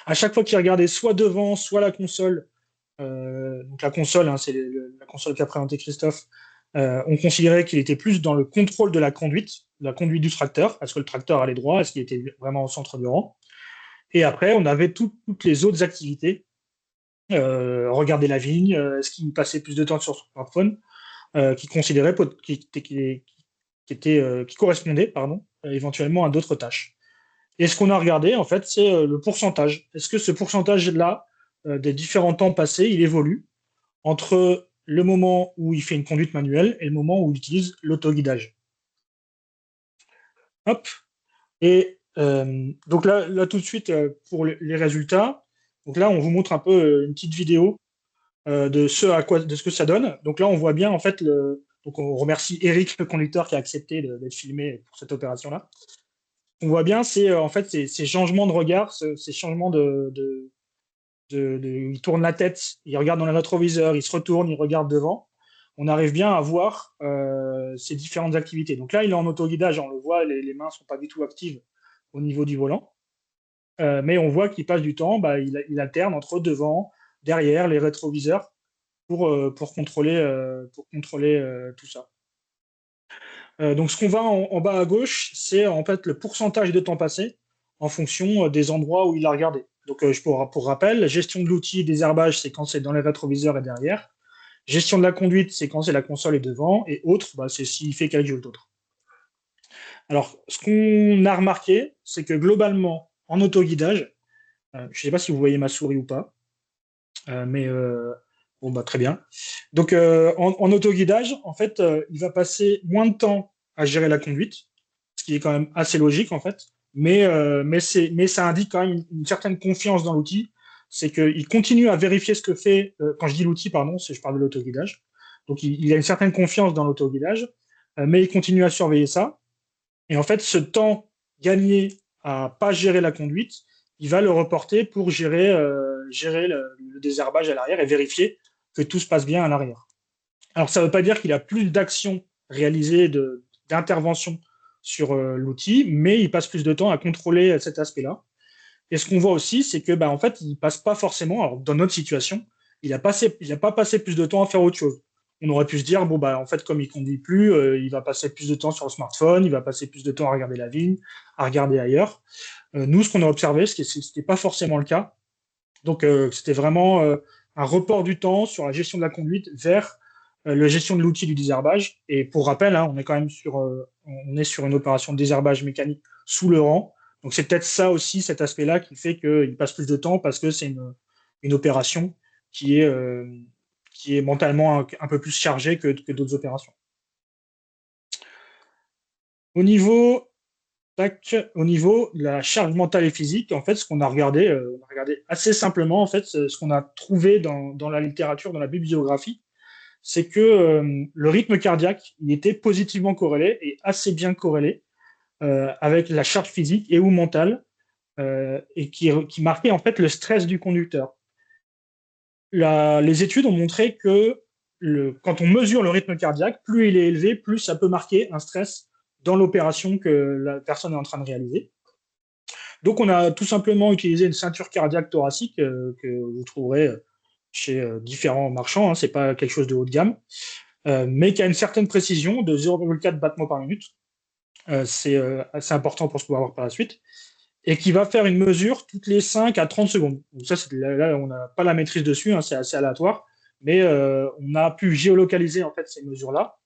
À chaque fois qu'il regardait soit devant, soit la console, donc la console, hein, c'est la console qu'a présenté Christophe, on considérait qu'il était plus dans le contrôle de la conduite du tracteur. Est-ce que le tracteur allait droit? Est-ce qu'il était vraiment au centre du rang? Et après, on avait toutes les autres activités. Regarder la vigne, est-ce qu'il passait plus de temps sur son smartphone, qui correspondait éventuellement à d'autres tâches. Et ce qu'on a regardé, c'est le pourcentage. Est-ce que ce pourcentage-là, des différents temps passés, il évolue entre le moment où il fait une conduite manuelle et le moment où il utilise l'autoguidage? Hop. Et donc là, tout de suite, pour les résultats, donc là, on vous montre un peu une petite vidéo de ce que ça donne. Donc là, on voit bien en fait donc on remercie Eric, le conducteur, qui a accepté d'être filmé pour cette opération-là. On voit bien, c'est en fait ces changements de regard, ces changements il tourne la tête, il regarde dans le rétroviseur, il se retourne, il regarde devant. On arrive bien à voir ces différentes activités. Donc là, il est en autoguidage, on le voit, les mains ne sont pas du tout actives au niveau du volant. Mais on voit qu'il passe du temps, il alterne entre devant, derrière, les rétroviseurs pour contrôler tout ça. Donc ce qu'on voit en bas à gauche, c'est en fait le pourcentage de temps passé en fonction des endroits où il a regardé. Donc pour rappel, la gestion de l'outil, désherbage, c'est quand c'est dans les rétroviseurs et derrière. Gestion de la conduite, c'est quand c'est la console et devant. Et autre, c'est s'il fait quelque chose d'autre. Alors, ce qu'on a remarqué, c'est que globalement, en autoguidage, je ne sais pas si vous voyez ma souris ou pas, mais très bien. Donc, en autoguidage, en fait, il va passer moins de temps à gérer la conduite, ce qui est quand même assez logique, en fait. Mais ça indique quand même une certaine confiance dans l'outil. C'est qu'il continue à vérifier ce que fait, quand je dis l'outil, pardon, je parle de l'autoguidage. Donc, il a une certaine confiance dans l'autoguidage, mais il continue à surveiller ça. Et en fait, ce temps gagné à pas gérer la conduite, il va le reporter pour gérer le désherbage à l'arrière et vérifier que tout se passe bien à l'arrière. Alors, ça ne veut pas dire qu'il a plus d'actions réalisées, d'intervention sur l'outil, mais il passe plus de temps à contrôler cet aspect-là. Et ce qu'on voit aussi, c'est que, en fait, il passe pas forcément, alors dans notre situation, il n'a pas passé plus de temps à faire autre chose. On aurait pu se dire, en fait, comme il conduit plus, il va passer plus de temps sur le smartphone, il va passer plus de temps à regarder la vigne, à regarder ailleurs. Nous, ce qu'on a observé, ce n'était pas forcément le cas. Donc, c'était vraiment un report du temps sur la gestion de la conduite vers la gestion de l'outil du désherbage. Et pour rappel, on est quand même sur une opération de désherbage mécanique sous le rang. Donc, c'est peut-être ça aussi, cet aspect-là, qui fait qu'il passe plus de temps parce que c'est une opération qui est mentalement un peu plus chargée que d'autres opérations. Au niveau de la charge mentale et physique, en fait, ce qu'on a regardé, on a regardé assez simplement, en fait, ce qu'on a trouvé dans la littérature, dans la bibliographie, c'est que le rythme cardiaque, il était positivement corrélé et assez bien corrélé avec la charge physique et ou mentale, et qui marquait en fait le stress du conducteur. Les études ont montré que quand on mesure le rythme cardiaque, plus il est élevé, plus ça peut marquer un stress dans l'opération que la personne est en train de réaliser. Donc, on a tout simplement utilisé une ceinture cardiaque thoracique que vous trouverez chez différents marchands. Ce n'est pas quelque chose de haut de gamme, mais qui a une certaine précision de 0,4 battements par minute. C'est assez important pour ce pouvoir voir par la suite. Et qui va faire une mesure toutes les 5 à 30 secondes. Donc ça, là, on n'a pas la maîtrise dessus, c'est assez aléatoire, mais on a pu géolocaliser en fait ces mesures-là.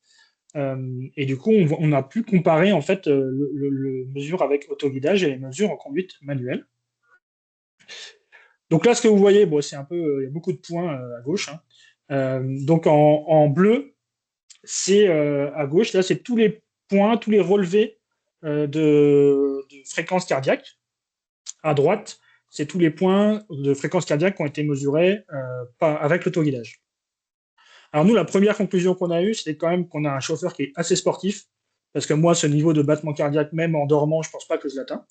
Et du coup, on a pu comparer en fait le mesure avec autoguidage et les mesures en conduite manuelle. Donc là, ce que vous voyez, c'est un peu, il y a beaucoup de points à gauche. Donc en bleu, c'est à gauche, là, c'est tous les points, tous les relevés de fréquence cardiaque. À droite, c'est tous les points de fréquence cardiaque qui ont été mesurés avec l'autoguidage. Alors nous, la première conclusion qu'on a eue, c'était quand même qu'on a un chauffeur qui est assez sportif, parce que moi, ce niveau de battement cardiaque, même en dormant, je ne pense pas que je l'atteins.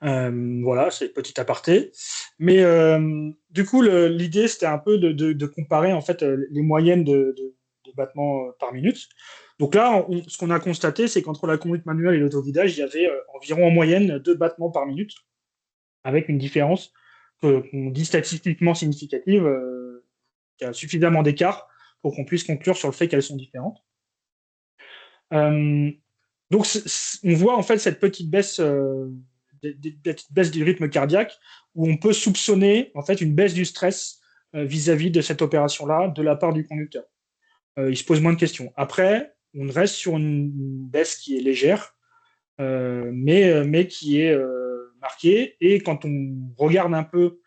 Voilà, c'est petit aparté. Mais du coup, l'idée, c'était un peu de comparer en fait les moyennes de battements par minute. Donc là, ce qu'on a constaté, c'est qu'entre la conduite manuelle et l'autoguidage, il y avait environ en moyenne 2 battements par minute, avec une différence qu'on dit statistiquement significative, qui a suffisamment d'écart pour qu'on puisse conclure sur le fait qu'elles sont différentes. Donc, on voit en fait cette petite baisse du rythme cardiaque, où on peut soupçonner en fait une baisse du stress vis-à-vis de cette opération-là de la part du conducteur. Il se pose moins de questions. Après, on reste sur une baisse qui est légère, mais qui est marquée. Et quand on regarde un peu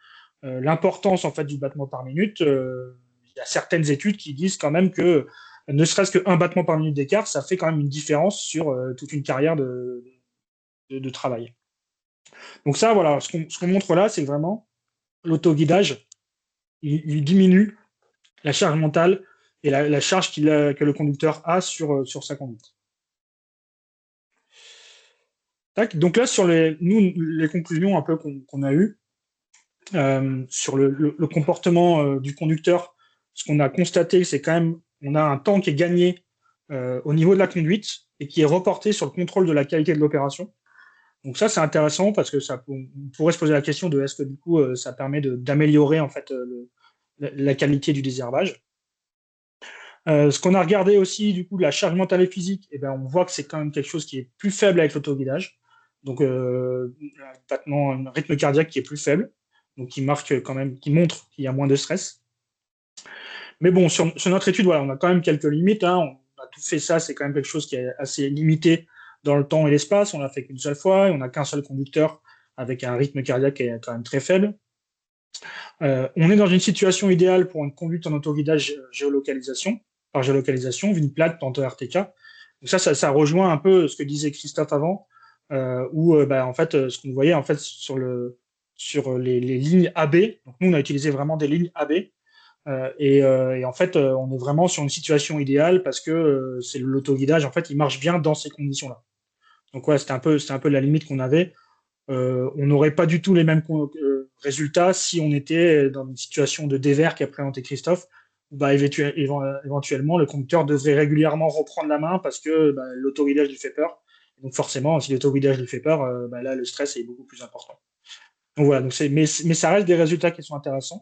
l'importance en fait du battement par minute, il y a certaines études qui disent quand même que ne serait-ce qu'un battement par minute d'écart, ça fait quand même une différence sur toute une carrière de travail. Donc ça, voilà, ce qu'on montre là, c'est vraiment l'autoguidage il diminue la charge mentale et la charge que le conducteur a sur sa conduite. Tac. Donc là, sur les conclusions un peu qu'on a eues, sur le comportement du conducteur, ce qu'on a constaté, c'est quand même, on a un temps qui est gagné au niveau de la conduite et qui est reporté sur le contrôle de la qualité de l'opération. Donc ça, c'est intéressant parce que on pourrait se poser la question de est-ce que du coup, ça permet d'améliorer en fait la qualité du désherbage. Ce qu'on a regardé aussi, du coup, de la charge mentale et physique, eh ben, on voit que c'est quand même quelque chose qui est plus faible avec l'autoguidage. Donc, un rythme cardiaque qui est plus faible, donc qui marque quand même, qui montre qu'il y a moins de stress. Mais bon, sur notre étude, voilà, on a quand même quelques limites. Hein. On a tout fait ça, c'est quand même quelque chose qui est assez limité dans le temps et l'espace. On l'a fait qu'une seule fois, et on n'a qu'un seul conducteur avec un rythme cardiaque qui est quand même très faible. On est dans une situation idéale pour une conduite en autoguidage par géolocalisation, VIN plate, Panto RTK. Donc ça rejoint un peu ce que disait Christophe avant, où en fait, ce qu'on voyait en fait sur les lignes AB. Donc nous, on a utilisé vraiment des lignes AB. Et en fait, on est vraiment sur une situation idéale parce que c'est l'autoguidage, en fait, il marche bien dans ces conditions-là. Donc ouais, c'était un peu la limite qu'on avait. On n'aurait pas du tout les mêmes résultats si on était dans une situation de dévers qu'a présenté Christophe, où éventuellement le conducteur devrait régulièrement reprendre la main parce que l'autoguidage lui fait peur. Donc forcément, si l'autoguidage lui fait peur, là le stress est beaucoup plus important. Donc voilà, mais ça reste des résultats qui sont intéressants.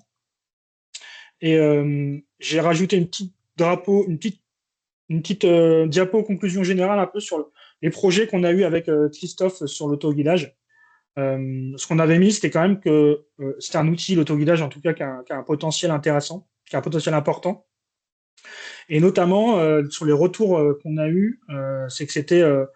Et j'ai rajouté une petite diapo conclusion générale un peu sur les projets qu'on a eu avec Christophe sur l'autoguidage. Ce qu'on avait mis, c'était quand même que c'était un outil, l'autoguidage en tout cas, qui a un potentiel intéressant, qui a un potentiel important. Et notamment, sur les retours qu'on a eus, c'est que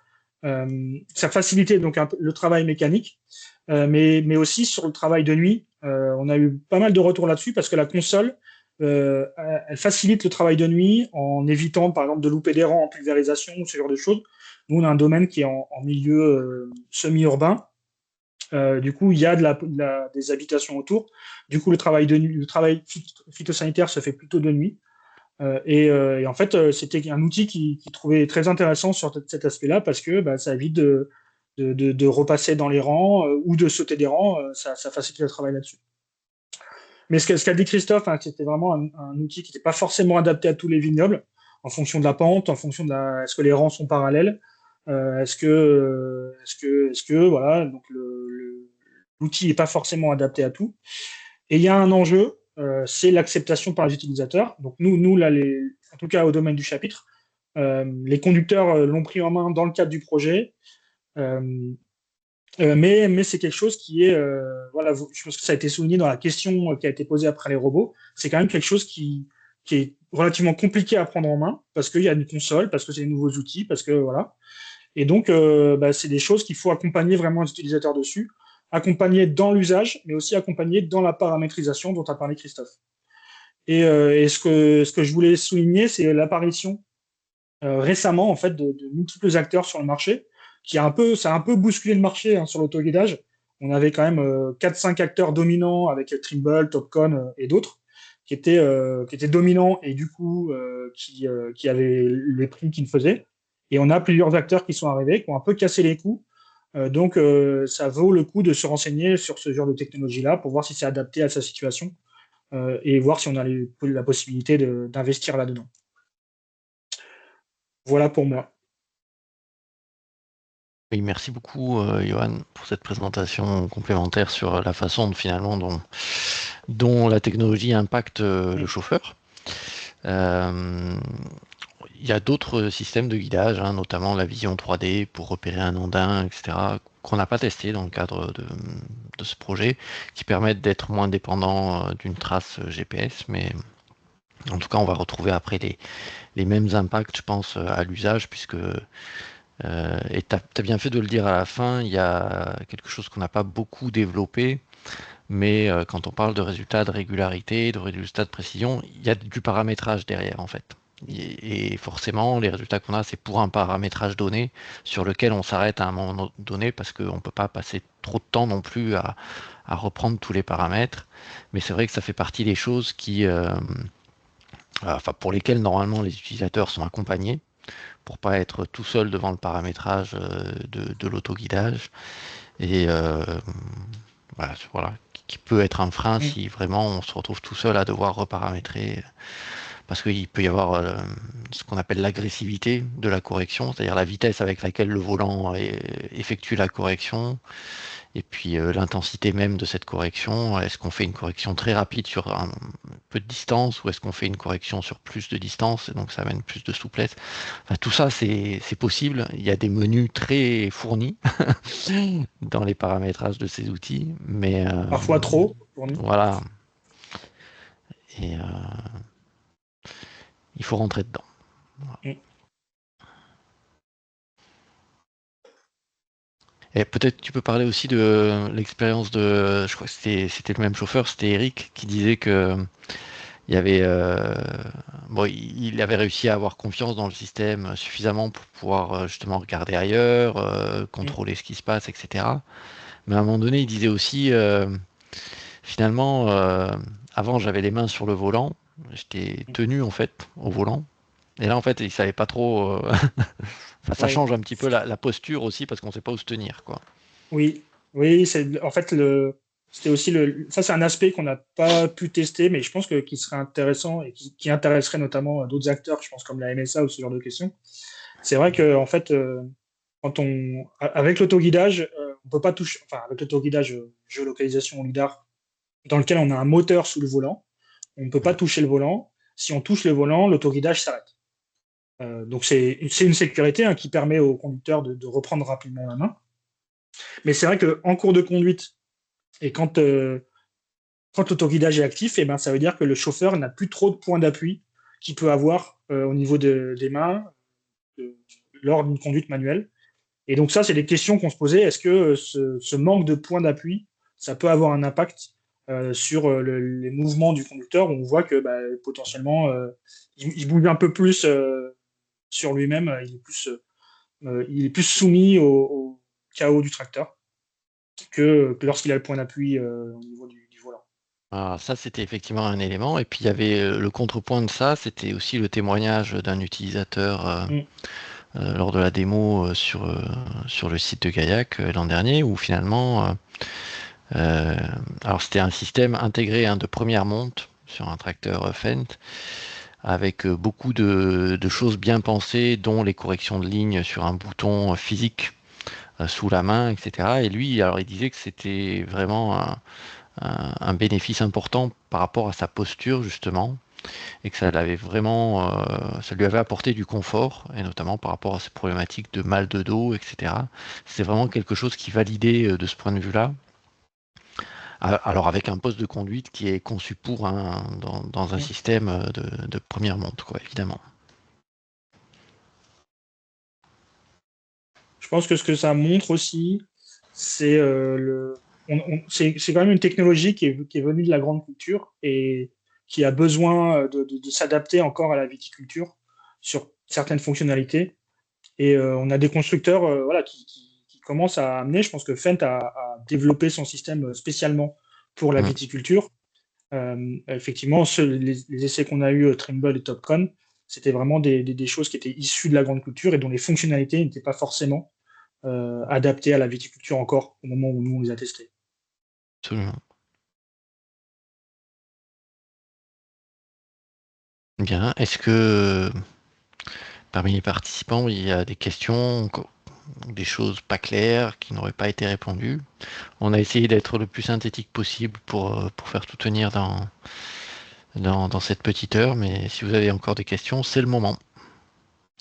ça facilitait donc le travail mécanique, mais aussi sur le travail de nuit. On a eu pas mal de retours là-dessus parce que la console, elle facilite le travail de nuit en évitant, par exemple, de louper des rangs en pulvérisation ou ce genre de choses. Nous, on a un domaine qui est en milieu semi-urbain. Du coup, il y a des habitations autour. Du coup, le travail phytosanitaire se fait plutôt de nuit. Et en fait, c'était un outil qui trouvait très intéressant sur cet aspect-là parce que ça évite de repasser dans les rangs ou de sauter des rangs. Ça facilite le travail là-dessus. Mais ce qu'a dit Christophe, hein, c'était vraiment un outil qui n'était pas forcément adapté à tous les vignobles, en fonction de la pente, en fonction de est-ce que les rangs sont parallèles, est-ce que voilà, donc l'outil n'est pas forcément adapté à tout. Et il y a un enjeu, c'est l'acceptation par les utilisateurs. Donc nous là, en tout cas au domaine du chapitre, les conducteurs l'ont pris en main dans le cadre du projet. Mais c'est quelque chose qui est, voilà, je pense que ça a été souligné dans la question qui a été posée après les robots. C'est quand même quelque chose qui est relativement compliqué à prendre en main parce qu'il y a une console, parce que c'est des nouveaux outils, parce que voilà. Et donc, c'est des choses qu'il faut accompagner vraiment les utilisateurs dessus, accompagner dans l'usage, mais aussi accompagner dans la paramétrisation dont a parlé Christophe. Et ce que je voulais souligner, c'est l'apparition récemment en fait de multiples acteurs sur le marché. Ça a un peu bousculé le marché hein, sur l'autoguidage. On avait quand même 4-5 acteurs dominants avec Trimble, Topcon et d'autres qui étaient dominants et du coup qui avaient les prix qu'ils faisaient. Et on a plusieurs acteurs qui sont arrivés, qui ont un peu cassé les coûts. Donc ça vaut le coup de se renseigner sur ce genre de technologie-là pour voir si c'est adapté à sa situation et voir si on a la possibilité d'investir là-dedans. Voilà pour moi. Oui, merci beaucoup, Johan, pour cette présentation complémentaire sur la façon finalement dont la technologie impacte le chauffeur. Il y a d'autres systèmes de guidage, hein, notamment la vision 3D pour repérer un andin, etc., qu'on n'a pas testé dans le cadre de ce projet, qui permettent d'être moins dépendants d'une trace GPS, mais en tout cas, on va retrouver après les mêmes impacts, je pense, à l'usage, puisque et tu as bien fait de le dire à la fin, il y a quelque chose qu'on n'a pas beaucoup développé, mais quand on parle de résultats de régularité, de résultats de précision, il y a du paramétrage derrière en fait. Et forcément, les résultats qu'on a, c'est pour un paramétrage donné sur lequel on s'arrête à un moment donné parce qu'on ne peut pas passer trop de temps non plus à reprendre tous les paramètres. Mais c'est vrai que ça fait partie des choses enfin, pour lesquelles normalement les utilisateurs sont accompagnés pour pas être tout seul devant le paramétrage de l'autoguidage. Et voilà, qui peut être un frein si vraiment on se retrouve tout seul à devoir reparamétrer. Parce qu'il peut y avoir ce qu'on appelle l'agressivité de la correction, c'est-à-dire la vitesse avec laquelle le volant effectue la correction, et puis l'intensité même de cette correction. Est-ce qu'on fait une correction très rapide sur un peu de distance, ou est-ce qu'on fait une correction sur plus de distance, et donc ça amène plus de souplesse. Enfin, tout ça, c'est possible. Il y a des menus très fournis dans les paramétrages de ces outils, mais Parfois trop pour nous. voilà. Et il faut rentrer dedans. Voilà. Et peut-être tu peux parler aussi de l'expérience je crois que c'était le même chauffeur, c'était Eric, qui disait que il y avait, bon, il avait réussi à avoir confiance dans le système suffisamment pour pouvoir justement regarder ailleurs, contrôler ce qui se passe, etc. Mais à un moment donné, il disait aussi, finalement, avant j'avais les mains sur le volant, j'étais tenu en fait au volant. Et là, en fait, il savait pas trop. Enfin, ça change un petit peu la posture aussi parce qu'on sait pas où se tenir, quoi. Oui, oui, en fait c'était aussi ça c'est un aspect qu'on n'a pas pu tester, mais je pense qui serait intéressant et qui intéresserait notamment d'autres acteurs, je pense comme la MSA ou ce genre de questions. C'est vrai que en fait, avec l'autoguidage, on peut pas toucher, enfin avec l'autoguidage géolocalisation lidar, dans lequel on a un moteur sous le volant, on ne peut pas toucher le volant. Si on touche le volant, l'autoguidage s'arrête. Donc c'est une sécurité qui permet au conducteur de reprendre rapidement la main. Mais c'est vrai qu'en cours de conduite, et quand l'autoguidage est actif, et ben, ça veut dire que le chauffeur n'a plus trop de points d'appui qu'il peut avoir au niveau des mains lors d'une conduite manuelle. Et donc ça, c'est des questions qu'on se posait. Est-ce que ce manque de points d'appui, ça peut avoir un impact sur les mouvements du conducteur, où on voit que potentiellement, il bouge un peu plus sur lui-même, il est plus soumis au chaos du tracteur que lorsqu'il a le point d'appui au niveau du volant. Alors ça, c'était effectivement un élément. Et puis, il y avait le contrepoint de ça, c'était aussi le témoignage d'un utilisateur lors de la démo sur le site de Gaillac l'an dernier, où finalement, alors c'était un système intégré de première monte sur un tracteur Fendt, avec beaucoup de choses bien pensées, dont les corrections de ligne sur un bouton physique sous la main, etc. Et lui, alors il disait que c'était vraiment un bénéfice important par rapport à sa posture, justement, et que ça lui avait apporté du confort, et notamment par rapport à ses problématiques de mal de dos, etc. C'est vraiment quelque chose qui validait de ce point de vue-là. Alors avec un poste de conduite qui est conçu pour dans un système de première monte, quoi, évidemment. Je pense que ce que ça montre aussi, c'est c'est quand même une technologie qui est venue de la grande culture et qui a besoin de s'adapter encore à la viticulture sur certaines fonctionnalités. Et on a des constructeurs voilà, qui commencent à amener, je pense que Fendt a développé son système spécialement pour la viticulture. Effectivement, les essais qu'on a eu, Trimble et Topcon, c'était vraiment des choses qui étaient issues de la grande culture et dont les fonctionnalités n'étaient pas forcément adaptées à la viticulture encore au moment où nous on les a testés. Absolument. Bien. Est-ce que parmi les participants, il y a des questions, des choses pas claires qui n'auraient pas été répondues? On a essayé d'être le plus synthétique possible pour faire tout tenir dans cette petite heure, mais si vous avez encore des questions, c'est le moment.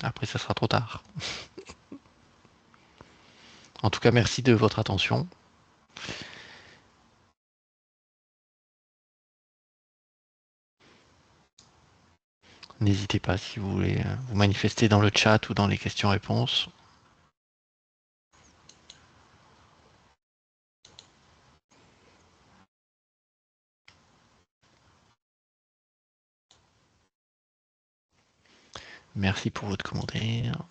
Après, ça sera trop tard. En tout cas, merci de votre attention. N'hésitez pas si vous voulez vous manifester dans le chat ou dans les questions-réponses. Merci pour votre commentaire.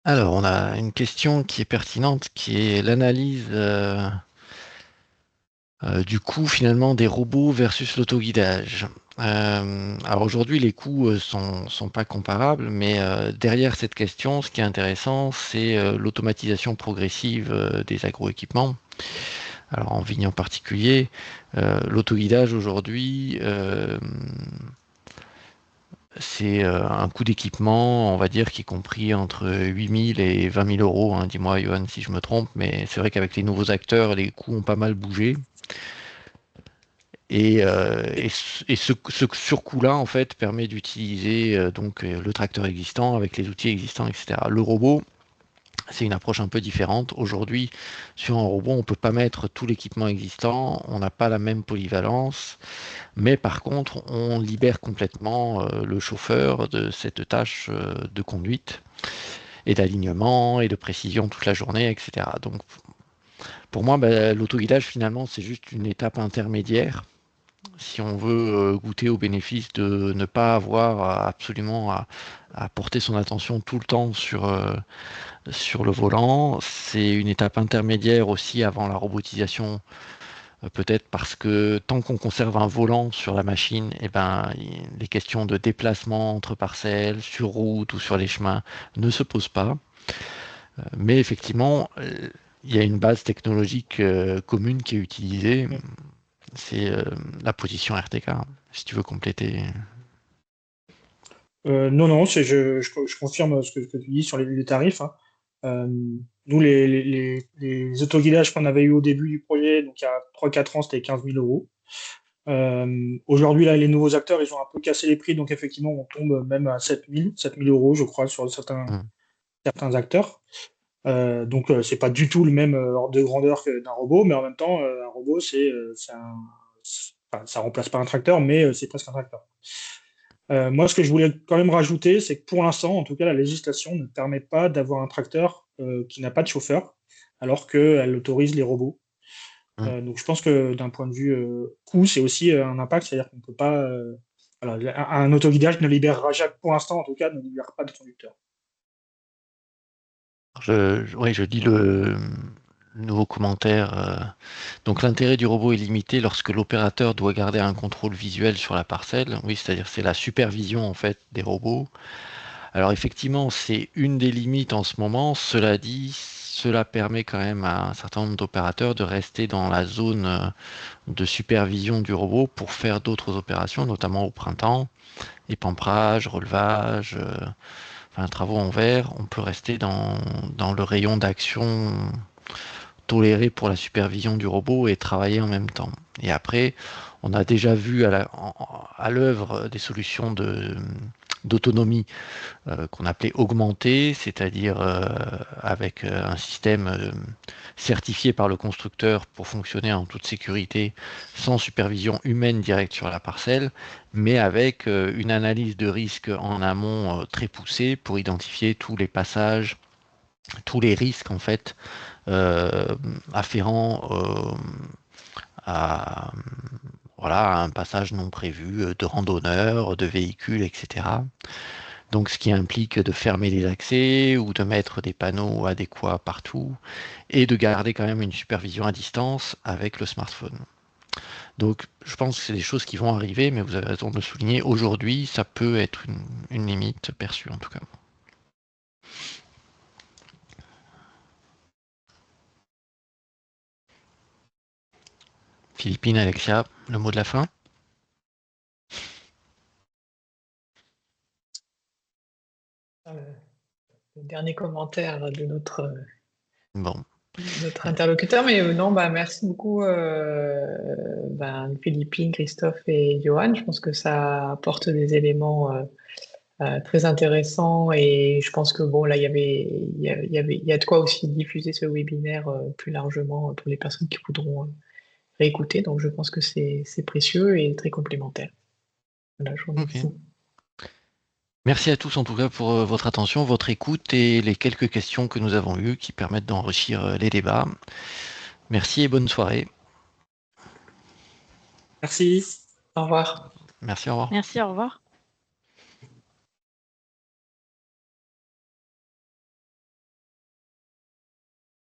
Alors, on a une question qui est pertinente, qui est l'analyse du coût finalement des robots versus l'autoguidage. Alors aujourd'hui, les coûts sont pas comparables, mais derrière cette question, ce qui est intéressant, c'est l'automatisation progressive des agroéquipements. Alors en vigne en particulier, l'autoguidage aujourd'hui, c'est un coût d'équipement, on va dire, qui est compris entre 8 000 et 20 000 euros. Hein. Dis-moi, Johan, si je me trompe, mais c'est vrai qu'avec les nouveaux acteurs, les coûts ont pas mal bougé. Et ce surcoût-là, en fait, permet d'utiliser donc le tracteur existant avec les outils existants, etc. Le robot, c'est une approche un peu différente. Aujourd'hui, sur un robot, on ne peut pas mettre tout l'équipement existant, on n'a pas la même polyvalence, mais par contre, on libère complètement le chauffeur de cette tâche de conduite et d'alignement et de précision toute la journée, etc. Donc, pour moi, l'autoguidage, finalement, c'est juste une étape intermédiaire si on veut goûter au bénéfice de ne pas avoir absolument à porter son attention tout le temps sur le volant. C'est une étape intermédiaire aussi avant la robotisation, peut-être parce que tant qu'on conserve un volant sur la machine, eh ben, les questions de déplacement entre parcelles, sur route ou sur les chemins ne se posent pas. Mais effectivement, il y a une base technologique commune qui est utilisée. C'est la position RTK, si tu veux compléter. Non, je confirme ce que tu dis sur les tarifs. Hein. Nous, les autoguidages qu'on avait eu au début du projet, donc il y a 3-4 ans, c'était 15 000 euros. Aujourd'hui, là, les nouveaux acteurs, ils ont un peu cassé les prix, donc effectivement, on tombe même à 7 000 euros, je crois, sur certains acteurs. Donc, c'est pas du tout le même ordre de grandeur que d'un robot, mais en même temps, un robot, ça remplace pas un tracteur, mais c'est presque un tracteur. Moi, ce que je voulais quand même rajouter, c'est que pour l'instant, en tout cas, la législation ne permet pas d'avoir un tracteur qui n'a pas de chauffeur, alors qu'elle autorise les robots. Donc, je pense que d'un point de vue coût, c'est aussi un impact, c'est-à-dire qu'on ne peut pas. Voilà, un autoguidage ne libérera jamais, pour l'instant, en tout cas, ne libère pas de conducteur. Je lis le nouveau commentaire. Donc l'intérêt du robot est limité lorsque l'opérateur doit garder un contrôle visuel sur la parcelle. Oui, c'est-à-dire c'est la supervision en fait des robots. Alors effectivement, c'est une des limites en ce moment. Cela dit, cela permet quand même à un certain nombre d'opérateurs de rester dans la zone de supervision du robot pour faire d'autres opérations, notamment au printemps, épamprage, relevage, travaux en verre. On peut rester dans le rayon d'action toléré pour la supervision du robot et travailler en même temps. Et après, on a déjà vu à l'œuvre des solutions d'autonomie qu'on appelait augmentée, c'est-à-dire avec un système certifié par le constructeur pour fonctionner en toute sécurité, sans supervision humaine directe sur la parcelle, mais avec une analyse de risque en amont très poussée pour identifier tous les passages, tous les risques en fait afférents à un passage non prévu de randonneurs, de véhicules, etc. Donc ce qui implique de fermer les accès ou de mettre des panneaux adéquats partout et de garder quand même une supervision à distance avec le smartphone. Donc je pense que c'est des choses qui vont arriver, mais vous avez raison de le souligner, aujourd'hui ça peut être une limite perçue en tout cas. Philippine, Alexia, le mot de la fin? Le dernier commentaire de notre Bon. interlocuteur, mais non, merci beaucoup Philippine, Christophe et Johan. Je pense que ça apporte des éléments très intéressants et je pense que là il y a de quoi aussi diffuser ce webinaire plus largement pour les personnes qui voudront réécouter. Donc je pense que c'est précieux et très complémentaire. Voilà, je vous remercie. Okay. Merci à tous en tout cas pour votre attention, votre écoute et les quelques questions que nous avons eues qui permettent d'enrichir les débats. Merci et bonne soirée. Merci. Au revoir. Merci, au revoir. Merci, au revoir.